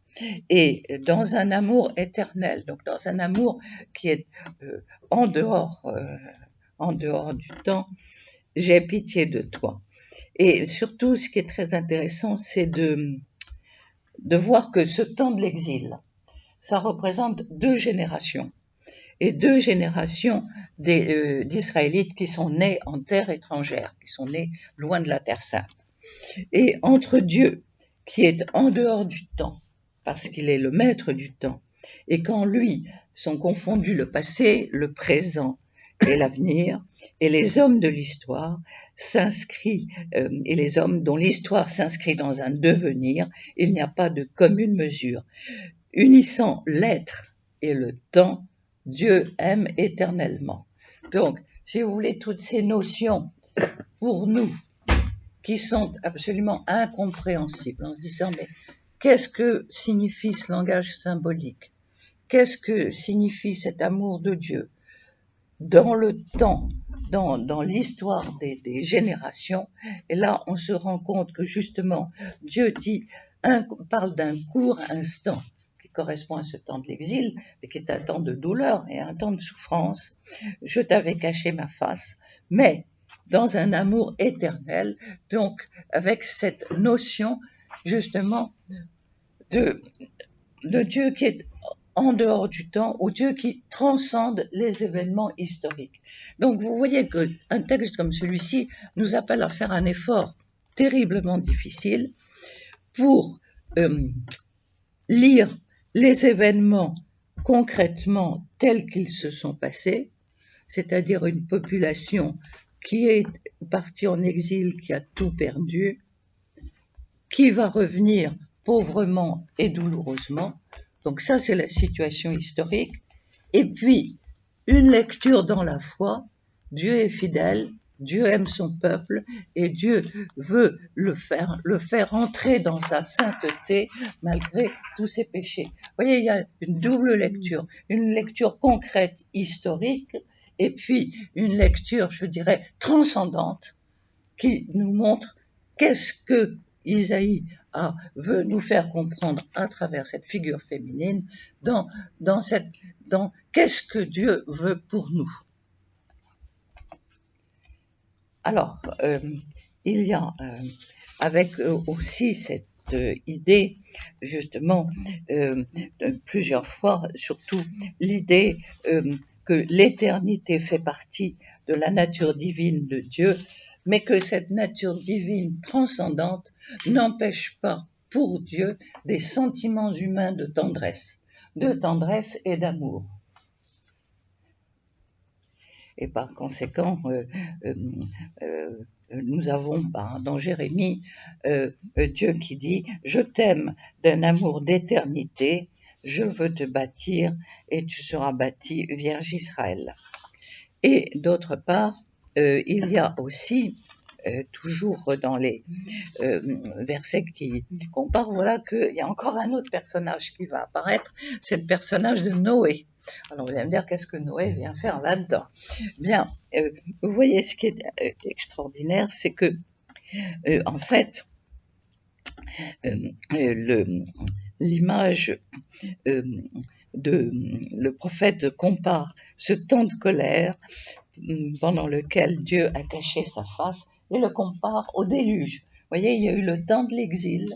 Et dans un amour éternel, donc dans un amour qui est en dehors du temps, j'ai pitié de toi. Et surtout, ce qui est très intéressant, c'est de voir que ce temps de l'exil, ça représente 2 générations. Et 2 générations d'Israélites qui sont nés en terre étrangère, qui sont nés loin de la Terre Sainte. Et entre Dieu, qui est en dehors du temps, parce qu'il est le maître du temps, et qu'en lui sont confondus le passé, le présent et l'avenir, et les hommes de l'histoire et les hommes dont l'histoire s'inscrit dans un devenir, il n'y a pas de commune mesure. Unissant l'être et le temps, Dieu aime éternellement. Donc, si vous voulez, toutes ces notions, pour nous, qui sont absolument incompréhensibles, en se disant, mais qu'est-ce que signifie ce langage symbolique? Qu'est-ce que signifie cet amour de Dieu? Dans le temps, dans l'histoire des générations, et là on se rend compte que justement Dieu parle d'un court instant qui correspond à ce temps de l'exil, mais qui est un temps de douleur et un temps de souffrance. Je t'avais caché ma face, mais dans un amour éternel, donc avec cette notion justement de Dieu qui est en dehors du temps, ou Dieu qui transcende les événements historiques. Donc vous voyez qu'un texte comme celui-ci nous appelle à faire un effort terriblement difficile pour lire les événements concrètement tels qu'ils se sont passés, c'est-à-dire une population qui est partie en exil, qui a tout perdu, qui va revenir pauvrement et douloureusement. Donc ça, c'est la situation historique. Et puis, une lecture dans la foi. Dieu est fidèle, Dieu aime son peuple et Dieu veut le faire entrer dans sa sainteté malgré tous ses péchés. Vous voyez, il y a une double lecture, une lecture concrète, historique, et puis une lecture, je dirais, transcendante, qui nous montre qu'est-ce que Isaïe veut nous faire comprendre à travers cette figure féminine dans qu'est-ce que Dieu veut pour nous. Alors, il y a avec aussi cette idée, justement, plusieurs fois, surtout l'idée que l'éternité fait partie de la nature divine de Dieu, mais que cette nature divine transcendante n'empêche pas pour Dieu des sentiments humains de tendresse et d'amour. Et par conséquent, nous avons dans Jérémie Dieu qui dit « Je t'aime d'un amour d'éternité, je veux te bâtir et tu seras bâti, Vierge Israël. » Et d'autre part, il y a aussi, toujours dans les versets qui comparent, voilà qu'il y a encore un autre personnage qui va apparaître, c'est le personnage de Noé. Alors vous allez me dire, qu'est-ce que Noé vient faire là-dedans? Bien, vous voyez, ce qui est extraordinaire, c'est que, en fait, l'image le prophète compare ce temps de colère pendant lequel Dieu a caché sa face et le compare au déluge. Vous voyez, il y a eu le temps de l'exil,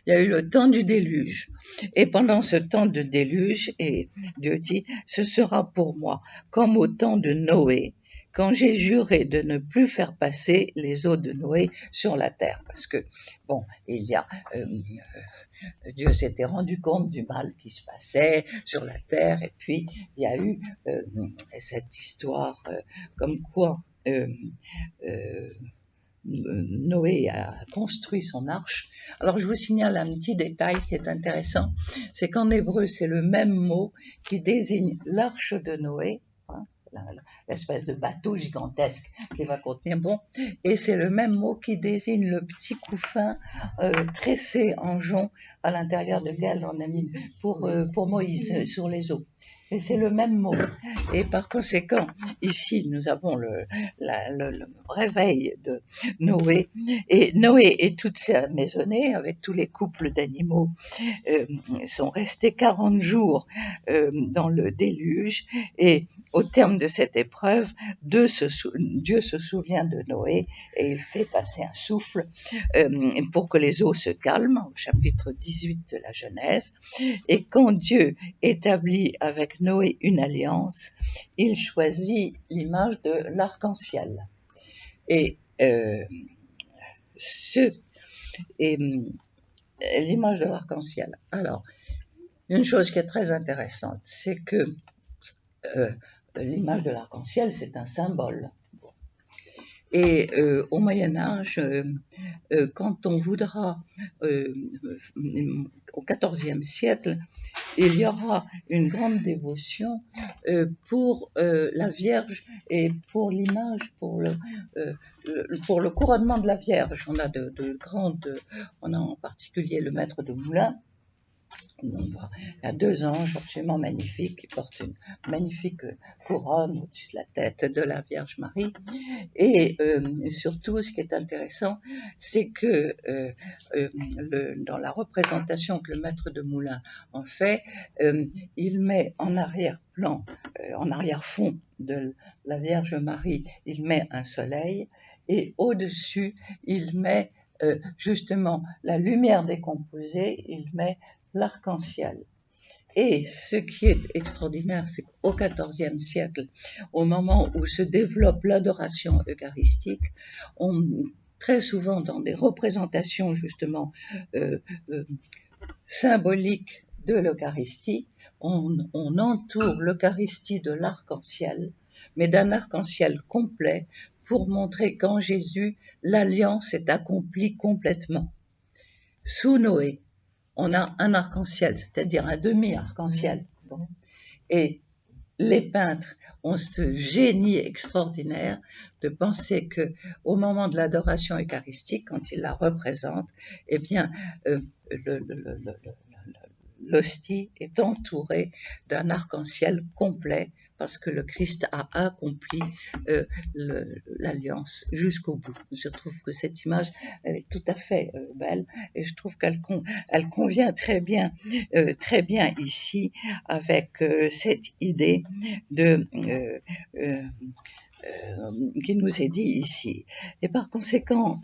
il y a eu le temps du déluge. Et pendant ce temps de déluge, et Dieu dit, ce sera pour moi comme au temps de Noé, quand j'ai juré de ne plus faire passer les eaux de Noé sur la terre. Parce que, bon, il y a... Dieu s'était rendu compte du mal qui se passait sur la terre, et puis il y a eu cette histoire comme quoi Noé a construit son arche. Alors je vous signale un petit détail qui est intéressant, c'est qu'en hébreu c'est le même mot qui désigne l'arche de Noé, l'espèce de bateau gigantesque qui va contenir, et c'est le même mot qui désigne le petit couffin tressé en jonc à l'intérieur duquel on a mis pour Moïse sur les eaux. Et c'est le même mot. Et par conséquent, ici, nous avons le réveil de Noé. Et Noé et toute sa maisonnée, avec tous les couples d'animaux, sont restés 40 jours dans le déluge. Et au terme de cette épreuve, Dieu se souvient de Noé et il fait passer un souffle pour que les eaux se calment, au chapitre 18 de la Genèse. Et quand Dieu établit avec Noé une alliance, il choisit l'image de l'arc-en-ciel. Et l'image de l'arc-en-ciel. Alors, une chose qui est très intéressante, c'est que l'image de l'arc-en-ciel, c'est un symbole. Et au Moyen-Âge, quand on voudra, au XIVe siècle, il y aura une grande dévotion pour la Vierge et pour l'image, pour le couronnement de la Vierge. On a on a en particulier le maître de Moulins. Il y a 2 anges absolument magnifiques qui portent une magnifique couronne au-dessus de la tête de la Vierge Marie. Et surtout, ce qui est intéressant, c'est que dans la représentation que le maître de Moulins en fait, il met en arrière-plan, en arrière-fond de la Vierge Marie, il met un soleil, et au-dessus, il met justement la lumière décomposée, il met l'arc-en-ciel. Et ce qui est extraordinaire, c'est qu'au XIVe siècle, au moment où se développe l'adoration eucharistique, très souvent dans des représentations justement symboliques de l'Eucharistie, on entoure l'Eucharistie de l'arc-en-ciel, mais d'un arc-en-ciel complet, pour montrer qu'en Jésus, l'alliance est accomplie complètement. Sous Noé, on a un arc-en-ciel, c'est-à-dire un demi-arc-en-ciel. Bon. Et les peintres ont ce génie extraordinaire de penser que, au moment de l'adoration eucharistique, quand ils la représentent, eh bien, l'hostie est entourée d'un arc-en-ciel complet parce que le Christ a accompli l'alliance jusqu'au bout. Je trouve que cette image, elle est tout à fait belle et je trouve qu'elle convient très bien ici avec cette idée qui nous est dit ici. Et par conséquent,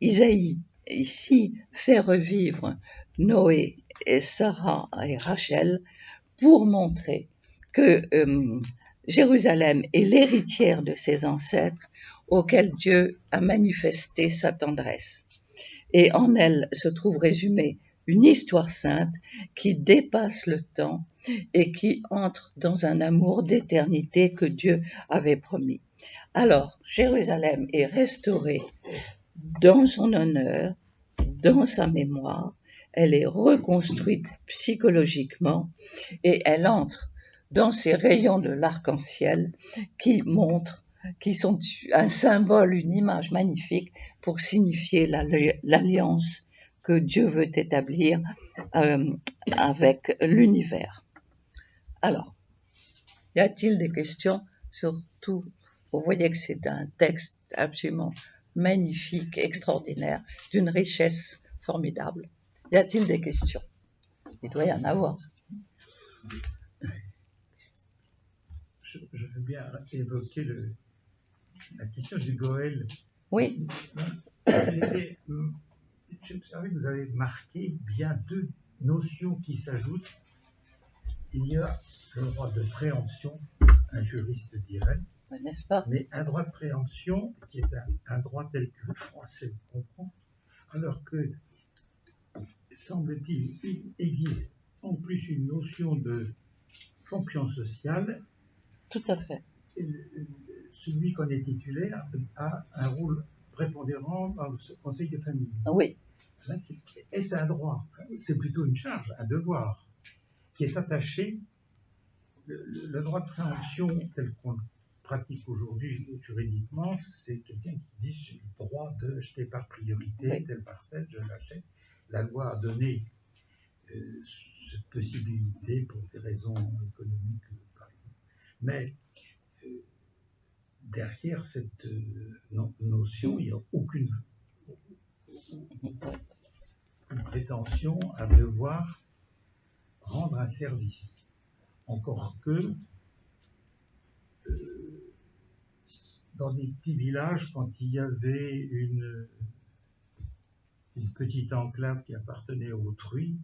Isaïe ici fait revivre Noé et Sarah et Rachel pour montrer que Jérusalem est l'héritière de ses ancêtres auxquels Dieu a manifesté sa tendresse. Et en elle se trouve résumée une histoire sainte qui dépasse le temps et qui entre dans un amour d'éternité que Dieu avait promis. Alors, Jérusalem est restaurée dans son honneur, dans sa mémoire, elle est reconstruite psychologiquement et elle entre dans ces rayons de l'arc-en-ciel qui sont un symbole, une image magnifique pour signifier l'alliance que Dieu veut établir avec l'univers. Alors, y a-t-il des questions? Surtout, vous voyez que c'est un texte absolument magnifique, extraordinaire, d'une richesse formidable. Y a-t-il des questions? Il doit y en avoir. Je veux bien évoquer la question du Goël. Oui. J'ai observé que vous avez marqué bien deux notions qui s'ajoutent. Il y a le droit de préemption, un juriste dirait, n'est-ce pas? mais un droit de préemption qui est un droit tel que le français le comprend, alors que, semble-t-il, il existe en plus une notion de fonction sociale. Tout à fait. Celui qu'on est titulaire a un rôle prépondérant dans le conseil de famille. Oui. Là, est-ce un droit? C'est plutôt une charge, un devoir, qui est attaché. Le droit de préemption tel qu'on le pratique aujourd'hui juridiquement, c'est quelqu'un qui dit j'ai le droit de jeter par priorité oui. telle parcelle, je l'achète. La loi a donné cette possibilité pour des raisons économiques, par exemple. Mais derrière cette notion, il n'y a aucune prétention à devoir rendre un service. Encore que dans des petits villages, quand il y avait une petite enclave qui appartenait à autrui,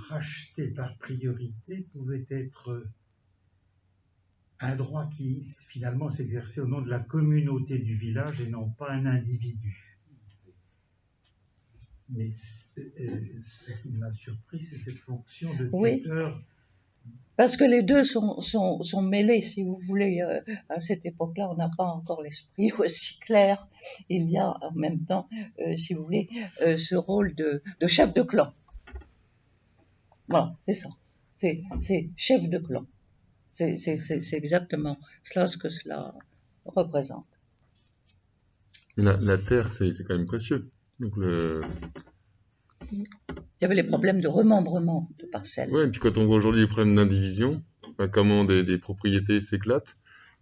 racheter par priorité pouvait être un droit qui finalement s'exerçait au nom de la communauté du village et non pas un individu. Mais ce qui m'a surpris, c'est cette fonction de tuteur. Oui. Parce que les deux sont mêlés, si vous voulez. À cette époque-là, on n'a pas encore l'esprit aussi clair. Il y a en même temps, si vous voulez, ce rôle de chef de clan. Voilà, c'est ça. C'est chef de clan. C'est exactement cela ce que cela représente. Mais la terre, c'est quand même précieux. Donc Il y avait les problèmes de remembrement de parcelles. Oui, et puis quand on voit aujourd'hui les problèmes d'indivision, comment des propriétés s'éclatent,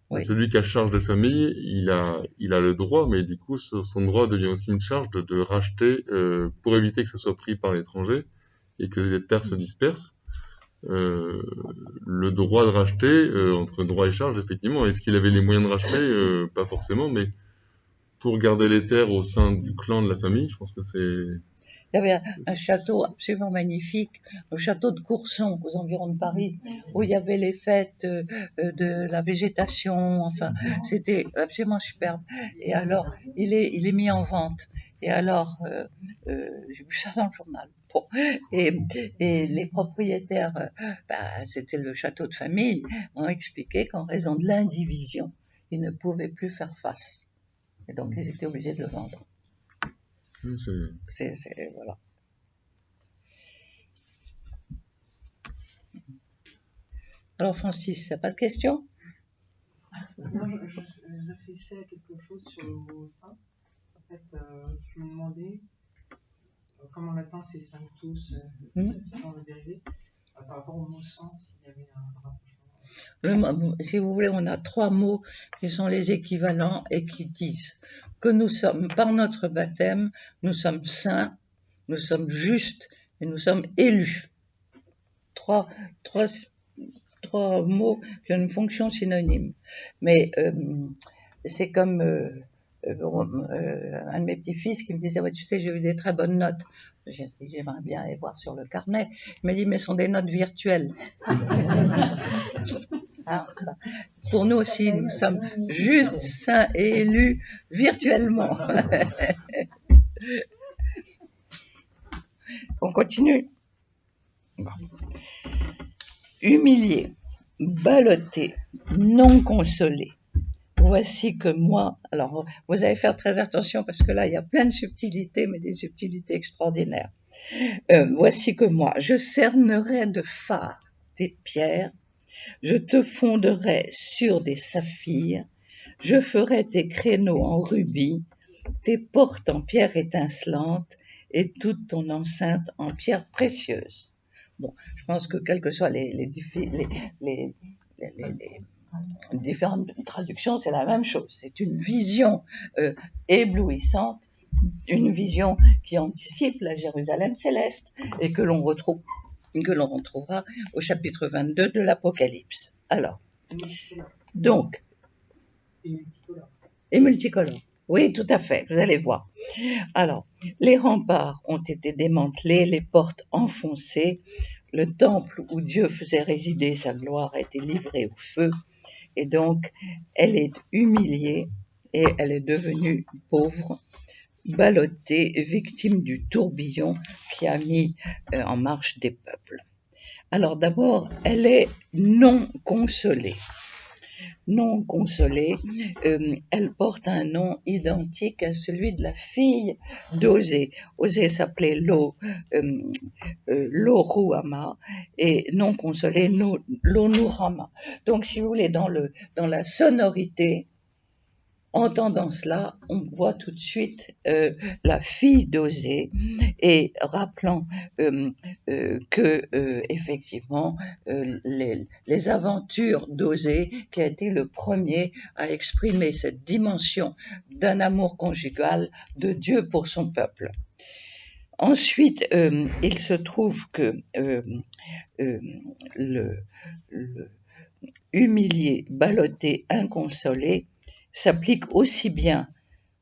oui. Celui qui a charge de famille, il a le droit, mais du coup, son droit devient aussi une charge de racheter pour éviter que ce soit pris par l'étranger et que les terres se dispersent. Le droit de racheter, entre droit et charge, effectivement, est-ce qu'il avait les moyens de racheter? Pas forcément, mais pour garder les terres au sein du clan de la famille, je pense que c'est... Il y avait un château absolument magnifique, le château de Courson, aux environs de Paris, où il y avait les fêtes de la végétation, enfin, c'était absolument superbe. Et alors, il est mis en vente. Et alors, j'ai vu ça dans le journal. Bon. Et les propriétaires, c'était le château de famille, ont expliqué qu'en raison de l'indivision, ils ne pouvaient plus faire face. Et donc, ils étaient obligés de le vendre. Voilà. Alors, Francis, t'as pas de questions? Moi, je réfléchissais à quelque chose sur le mot saint. En fait, je me demandais, comme en latin c'est sanctus, c'est dans le dérivé, par rapport au mot saint, s'il y avait un rapprochement. Si vous voulez, on a 3 mots qui sont les équivalents et qui disent que nous sommes, par notre baptême, nous sommes saints, nous sommes justes et nous sommes élus. Trois mots qui ont une fonction synonyme. Mais c'est comme un de mes petits-fils qui me disait, ouais, tu sais, j'ai eu des très bonnes notes. J'ai dit, j'aimerais bien les voir sur le carnet. Il m'a dit, mais ce sont des notes virtuelles. Pour nous aussi, nous sommes justes, saints et élus virtuellement. On continue. Bon. Humilié, ballotté, non consolé. Voici que moi, alors vous allez faire très attention parce que là il y a plein de subtilités, mais des subtilités extraordinaires. Voici que moi, je cernerai de phare tes pierres, je te fonderai sur des saphirs, je ferai tes créneaux en rubis, tes portes en pierre étincelante et toute ton enceinte en pierre précieuse. Bon, je pense que quelles que soient les différentes traductions, c'est la même chose. C'est une vision éblouissante, une vision qui anticipe la Jérusalem céleste et que l'on retrouvera au chapitre 22 de l'Apocalypse. Alors, donc, et multicolore. Oui, tout à fait, vous allez voir. Alors, les remparts ont été démantelés, les portes enfoncées, le temple où Dieu faisait résider sa gloire a été livré au feu, et donc elle est humiliée et elle est devenue pauvre, ballottée, victime du tourbillon qui a mis en marche des peuples. Alors d'abord, elle est non consolée. Non consolée, elle porte un nom identique à celui de la fille d'Osée. Osée s'appelait Lo-Ruhamah et non consolée, Lo-Nuhamah. Donc, si vous voulez, dans la sonorité, entendant cela, on voit tout de suite la fille d'Osée et rappelant que effectivement les aventures d'Osée, qui a été le premier à exprimer cette dimension d'un amour conjugal de Dieu pour son peuple. Ensuite, il se trouve que le humilié, ballotté, inconsolé s'applique aussi bien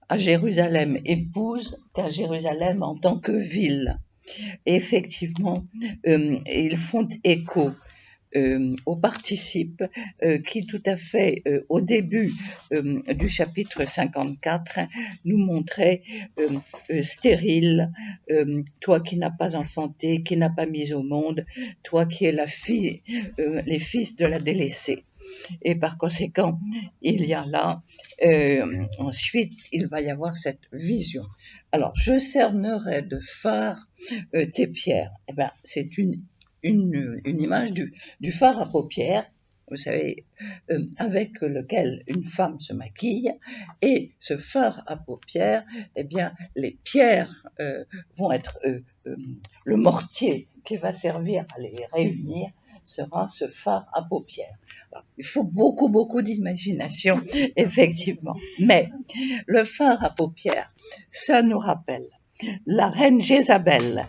à Jérusalem épouse qu'à Jérusalem en tant que ville. Et effectivement, ils font écho au participe qui tout à fait au début du chapitre 54 nous montrait stérile, toi qui n'as pas enfanté, qui n'as pas mis au monde, toi qui es la fille, les fils de la délaissée. Et par conséquent, il y a là, ensuite, il va y avoir cette vision. Alors, je cernerai de phare tes pierres. Eh ben, c'est une image du phare à paupières, vous savez, avec lequel une femme se maquille, et ce phare à paupières, eh bien, les pierres vont être le mortier qui va servir à les réunir sera ce phare à paupières. Alors, il faut beaucoup d'imagination, effectivement. Mais le phare à paupières, ça nous rappelle la reine Jézabel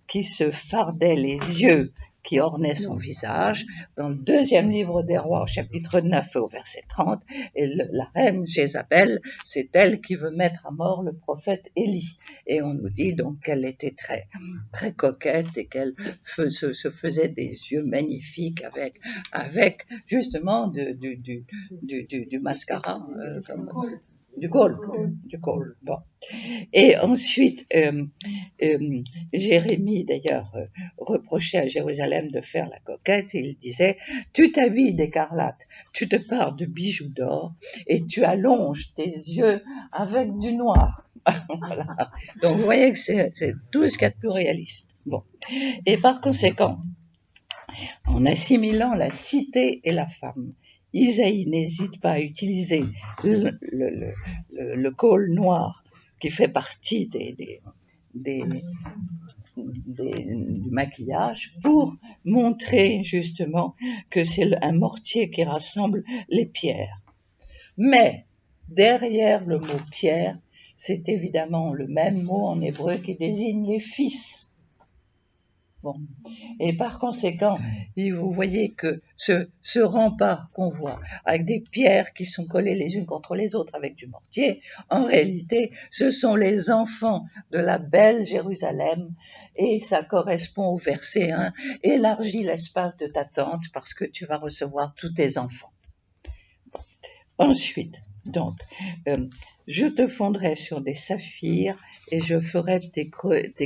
qui se fardait les yeux qui ornait son visage, dans le 2e livre des rois, au chapitre 9 au verset 30, et la reine Jézabel, c'est elle qui veut mettre à mort le prophète Élie. Et on nous dit donc qu'elle était très, très coquette et qu'elle se faisait des yeux magnifiques avec justement du mascara. du col. Bon. Et ensuite, Jérémie, d'ailleurs, reprochait à Jérusalem de faire la coquette. Il disait, tu t'habilles d'écarlate, tu te pars de bijoux d'or et tu allonges tes yeux avec du noir. Voilà. Donc, vous voyez que c'est tout ce qu'il y a de plus réaliste. Bon. Et par conséquent, en assimilant la cité et la femme, Isaïe n'hésite pas à utiliser le col noir qui fait partie du maquillage pour montrer justement que c'est un mortier qui rassemble les pierres. Mais derrière le mot pierre, c'est évidemment le même mot en hébreu qui désigne les fils. Bon. Et par conséquent, vous voyez que ce rempart qu'on voit avec des pierres qui sont collées les unes contre les autres avec du mortier, en réalité, ce sont les enfants de la belle Jérusalem et ça correspond au verset 1, élargis l'espace de ta tente parce que tu vas recevoir tous tes enfants. Bon. Ensuite, donc, je te fondrai sur des saphirs et je ferai tes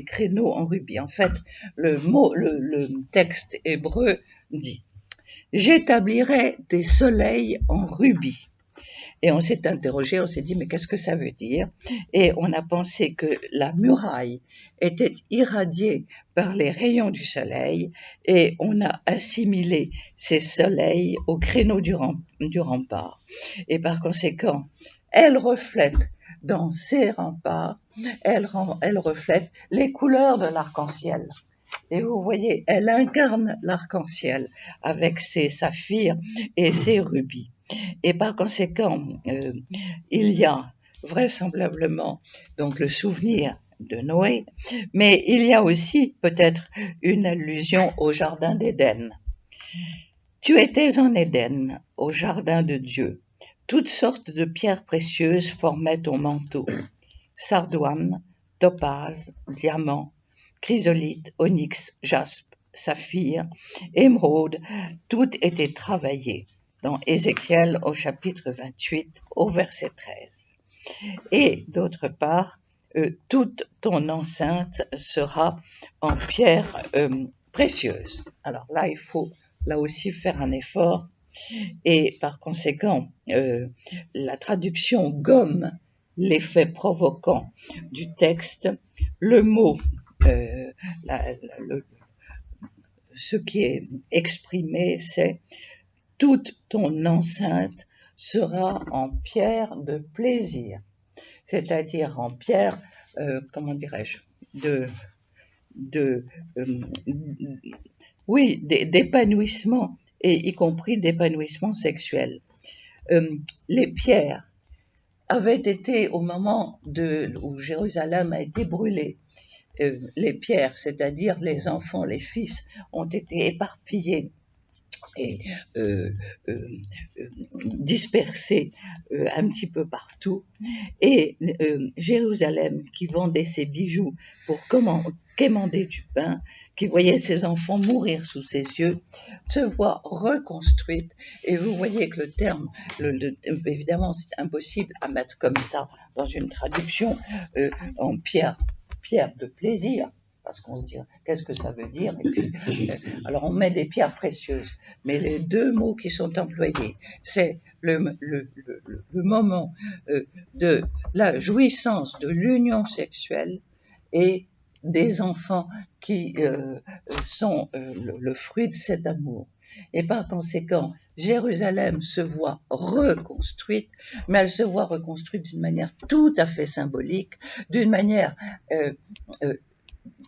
créneaux en rubis. En fait, le texte hébreu dit « J'établirai des soleils en rubis ». Et on s'est interrogé, on s'est dit « Mais qu'est-ce que ça veut dire ?» Et on a pensé que la muraille était irradiée par les rayons du soleil et on a assimilé ces soleils aux créneaux du rempart. Et par conséquent, elle reflète dans ces remparts, elle reflète les couleurs de l'arc-en-ciel. Et vous voyez, elle incarne l'arc-en-ciel avec ses saphirs et ses rubis. Et par conséquent, il y a vraisemblablement donc le souvenir de Noé, mais il y a aussi peut-être une allusion au jardin d'Éden. Tu étais en Éden, au jardin de Dieu. Toutes sortes de pierres précieuses formaient ton manteau. Sardoine, topaze, diamant, chrysolite, onyx, jaspe, saphir, émeraude, tout était travaillé. Dans Ézéchiel au chapitre 28 au verset 13. Et d'autre part, toute ton enceinte sera en pierre précieuse. Alors là, il faut là aussi faire un effort et par conséquent, la traduction gomme l'effet provoquant du texte. Le mot, ce qui est exprimé, c'est toute ton enceinte sera en pierre de plaisir, c'est-à-dire en pierre, comment dirais-je, d'épanouissement, et y compris d'épanouissement sexuel. Les pierres avaient été, au moment où Jérusalem a été brûlée, les pierres, c'est-à-dire les enfants, les fils, ont été éparpillés et dispersés un petit peu partout. Et Jérusalem, qui vendait ses bijoux pour quémander du pain, qui voyait ses enfants mourir sous ses yeux, se voit reconstruite. Et vous voyez que le terme, évidemment, c'est impossible à mettre comme ça dans une traduction en pierre de plaisir. Parce qu'on se dit, qu'est-ce que ça veut dire? Et puis, alors on met des pierres précieuses, mais les deux mots qui sont employés, c'est le moment de la jouissance de l'union sexuelle et des enfants qui sont le fruit de cet amour. Et par conséquent, Jérusalem se voit reconstruite, mais elle se voit reconstruite d'une manière tout à fait symbolique, d'une manière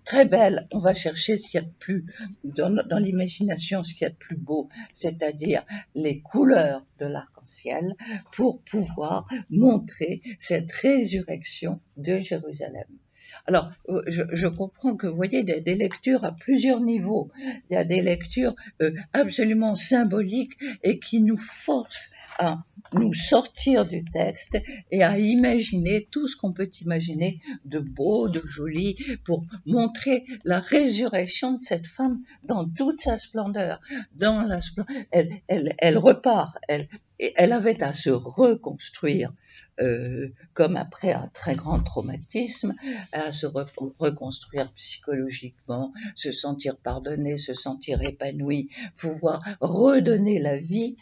très belle. On va chercher ce qu'il y a de plus, dans l'imagination, ce qu'il y a de plus beau, c'est-à-dire les couleurs de l'arc-en-ciel pour pouvoir montrer cette résurrection de Jérusalem. Alors, je comprends que vous voyez des lectures à plusieurs niveaux. Il y a des lectures absolument symboliques et qui nous forcent à nous sortir du texte et à imaginer tout ce qu'on peut imaginer de beau, de joli, pour montrer la résurrection de cette femme dans toute sa splendeur. Dans elle repart, elle avait à se reconstruire comme après un très grand traumatisme, à se reconstruire psychologiquement, se sentir pardonné, se sentir épanoui, pouvoir redonner la vie,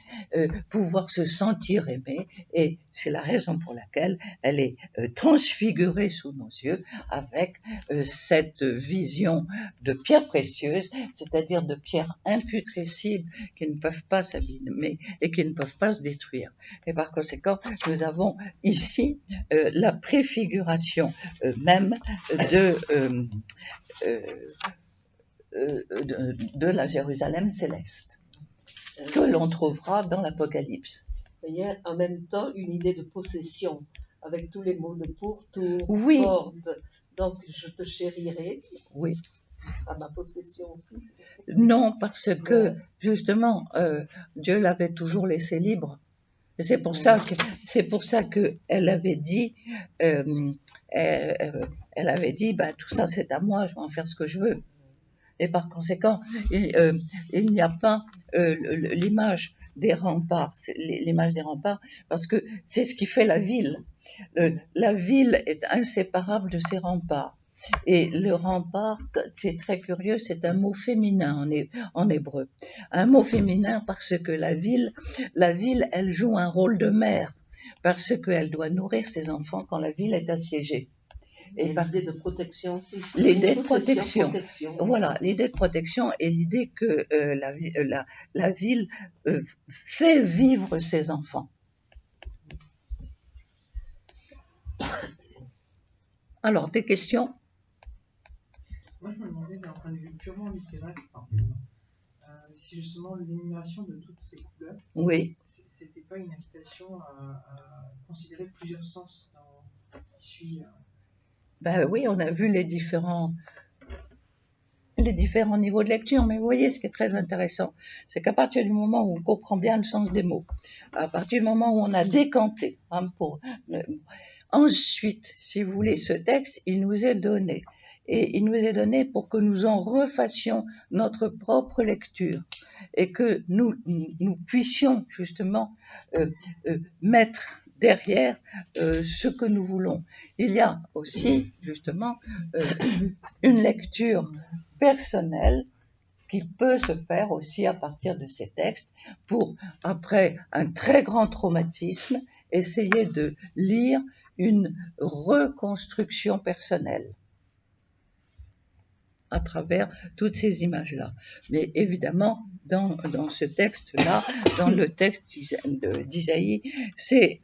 pouvoir se sentir aimé. Et c'est la raison pour laquelle elle est transfigurée sous nos yeux avec cette vision de pierres précieuses, c'est-à-dire de pierres imputrescibles qui ne peuvent pas s'abîmer et qui ne peuvent pas se détruire. Et par conséquent, nous avons ici la préfiguration même de la Jérusalem céleste, que l'on trouvera dans l'Apocalypse. Il y a en même temps une idée de possession, avec tous les mots de pourtour, Oui. porte. Donc, je te chérirai. Oui. Tu seras ma possession aussi. Non, parce que, justement, Dieu l'avait toujours laissé libre. C'est pour ça que elle avait dit, bah, tout ça c'est à moi, je vais en faire ce que je veux. Et par conséquent, il n'y a pas l'image des remparts, l'image des remparts, parce que c'est ce qui fait la ville. La ville est inséparable de ses remparts. Et le rempart, c'est très curieux, c'est un mot féminin en hébreu. Un mot féminin parce que la ville, elle joue un rôle de mère, parce qu'elle doit nourrir ses enfants quand la ville est assiégée. Et l'idée de protection aussi. L'idée de protection. Voilà, l'idée de protection et l'idée que la ville fait vivre ses enfants. Alors, des questions? Moi, je me demandais, d'un point de vue purement littéraire, si justement l'énumération de toutes ces couleurs, oui, c'était pas une invitation à considérer plusieurs sens dans ce qui suit. Ben oui, on a vu les différents niveaux de lecture, mais vous voyez, ce qui est très intéressant, c'est qu'à partir du moment où on comprend bien le sens des mots, à partir du moment où on a décanté, ensuite, si vous voulez, ce texte, il nous est donné. Et il nous est donné pour que nous en refassions notre propre lecture et que nous puissions justement mettre derrière ce que nous voulons. Il y a aussi justement une lecture personnelle qui peut se faire aussi à partir de ces textes pour, après un très grand traumatisme, essayer de lire une reconstruction personnelle à travers toutes ces images-là. Mais évidemment, dans ce texte-là, dans le texte d'Isaïe, c'est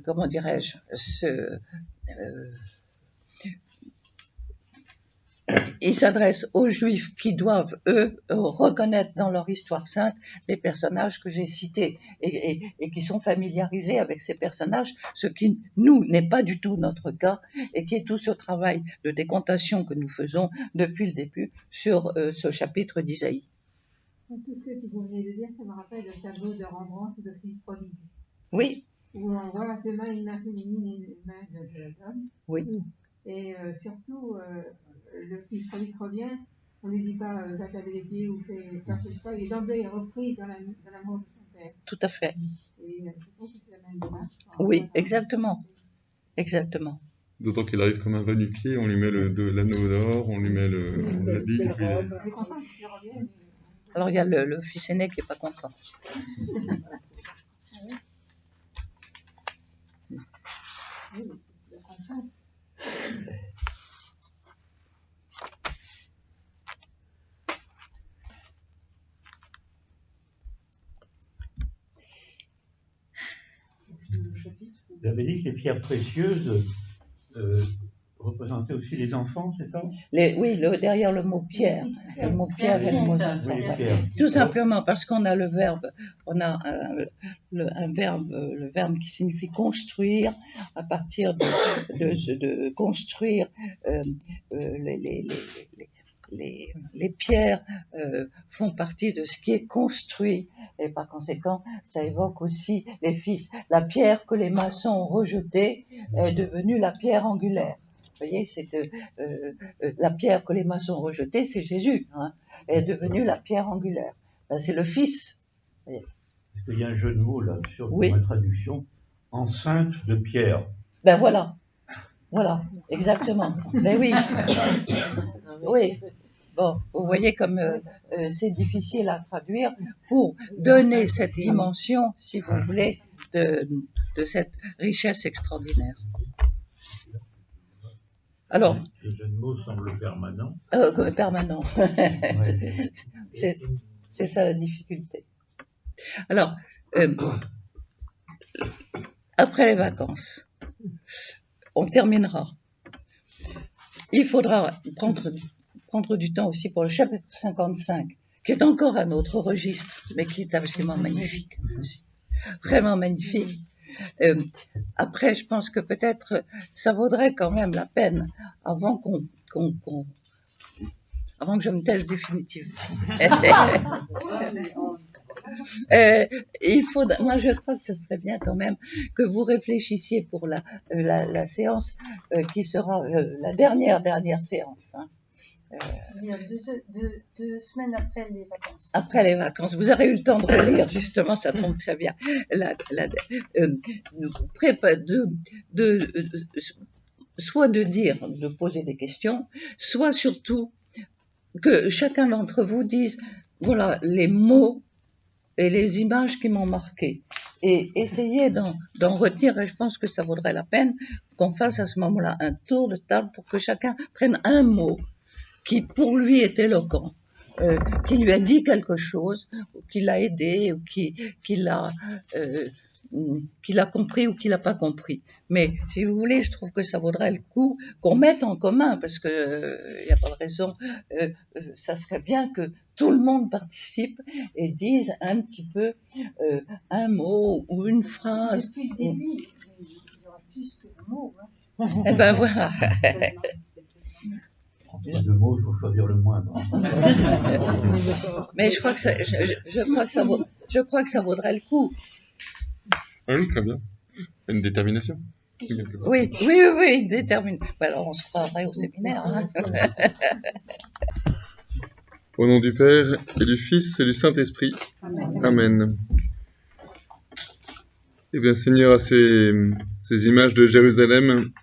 comment dirais-je, il s'adresse aux Juifs qui doivent, eux, reconnaître dans leur histoire sainte les personnages que j'ai cités et qui sont familiarisés avec ces personnages, ce qui, nous, n'est pas du tout notre cas et qui est tout ce travail de décontation que nous faisons depuis le début sur ce chapitre d'Isaïe. Tout ce que vous venez de dire, ça me rappelle le tableau de Rembrandt de Fils prodigue. Oui. Où on voit à ses mains une main féminine et une main d'homme. Oui. Et surtout, le fils prodigue revient, on ne lui dit pas va te laver les pieds ou fais ça, il est d'emblée repris dans l'amour de son père. Tout à fait. Et je pense que c'est la même démarche. Oui, exactement. Exactement. D'autant qu'il arrive comme un va-nu-pied, on lui met l'anneau d'or, on lui met l'habit. Alors il y a le fils aîné qui n'est pas content. Vous avez dit que les pierres précieuses représentaient aussi les enfants, c'est ça? Oui, derrière le mot pierre. Le mot pierre et le mot enfant. Oui, tout simplement parce qu'on a le verbe, on a un verbe, le verbe qui signifie construire, à partir de construire les pierres font partie de ce qui est construit et par conséquent ça évoque aussi les fils. La pierre que les maçons ont rejetée est devenue la pierre angulaire. Vous voyez, c'est la pierre que les maçons ont rejetée, c'est Jésus, est devenue la pierre angulaire. Ben, c'est le Fils. Vous voyez. Parce qu'il y a un jeu de mots là sur Oui. ma traduction, enceinte de pierre. Ben voilà, voilà, exactement. Mais oui, oui. Bon, vous voyez comme c'est difficile à traduire pour donner cette dimension, si vous voulez, de cette richesse extraordinaire. Alors, Le jeu de mots semble permanent. Permanent. Ouais. C'est ça la difficulté. Alors, après les vacances, on terminera. Il faudra prendre du temps aussi pour le chapitre 55, qui est encore un autre registre, mais qui est absolument magnifique aussi. Vraiment magnifique. Après, je pense que peut-être ça vaudrait quand même la peine, avant avant que je me taise définitivement. Moi, je crois que ce serait bien quand même que vous réfléchissiez pour la séance qui sera la dernière séance. Hein. C'est-à-dire 2 semaines après les vacances. Après les vacances. Vous aurez eu le temps de relire, justement, ça tombe très bien. Soit de poser des questions, soit surtout que chacun d'entre vous dise, voilà, les mots et les images qui m'ont marqué. Et essayez d'en retenir, et je pense que ça vaudrait la peine qu'on fasse à ce moment-là un tour de table pour que chacun prenne un mot qui pour lui est éloquent, qui lui a dit quelque chose, ou qui l'a aidé, ou qui l'a compris ou qui l'a pas compris. Mais si vous voulez, je trouve que ça vaudrait le coup qu'on mette en commun, parce que il n'y a pas de raison. Ça serait bien que tout le monde participe et dise un petit peu un mot ou une phrase. Depuis le début, il y aura plus que le mot. Hein. Eh ben voilà. Entre deux mots, il faut choisir le moindre. Mais je crois que ça vaudrait le coup. Ah oui, très bien. Une détermination. Oui, détermine. Alors on se croirait au séminaire. Hein. Au nom du Père, et du Fils, et du Saint-Esprit. Amen. Eh bien, Seigneur, à ces images de Jérusalem,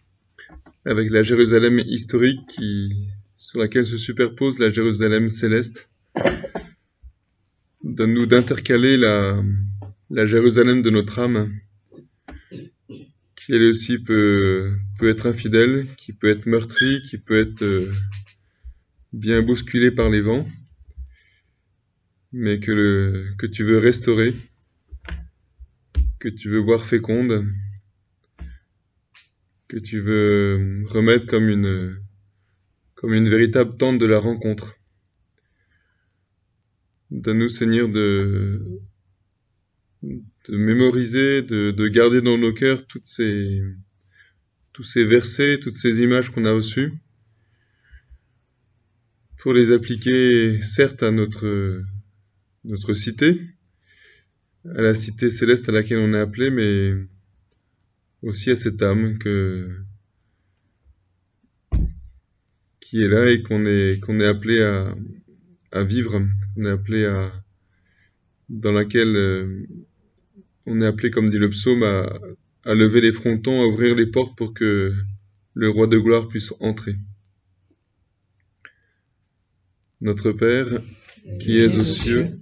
avec la Jérusalem historique sur laquelle se superpose la Jérusalem céleste, donne-nous d'intercaler la Jérusalem de notre âme, qui elle aussi peut être infidèle, qui peut être meurtrie, qui peut être bien bousculée par les vents, mais que tu veux restaurer, que tu veux voir féconde, que tu veux remettre comme une véritable tente de la rencontre. Donne-nous, Seigneur, de mémoriser, de garder dans nos cœurs tous ces versets, toutes ces images qu'on a reçues, pour les appliquer, certes, à notre cité, à la cité céleste à laquelle on est appelé, mais aussi à cette âme qui est là et qu'on est appelé à vivre, qu'on est appelé dans laquelle on est appelé, comme dit le psaume, à lever les frontons, à ouvrir les portes pour que le roi de gloire puisse entrer. Notre Père, qui es aux cieux,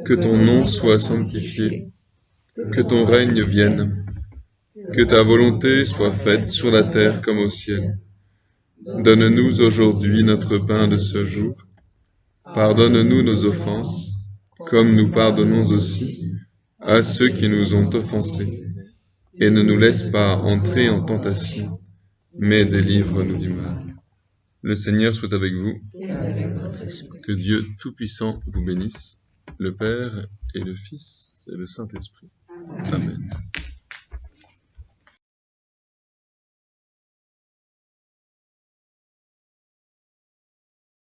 que ton nom soit sanctifié, que ton règne vienne, que ta volonté soit faite sur la terre comme au ciel. Donne-nous aujourd'hui notre pain de ce jour. Pardonne-nous nos offenses, comme nous pardonnons aussi à ceux qui nous ont offensés. Et ne nous laisse pas entrer en tentation, mais délivre-nous du mal. Le Seigneur soit avec vous. Que Dieu Tout-Puissant vous bénisse, le Père et le Fils et le Saint-Esprit. Amen.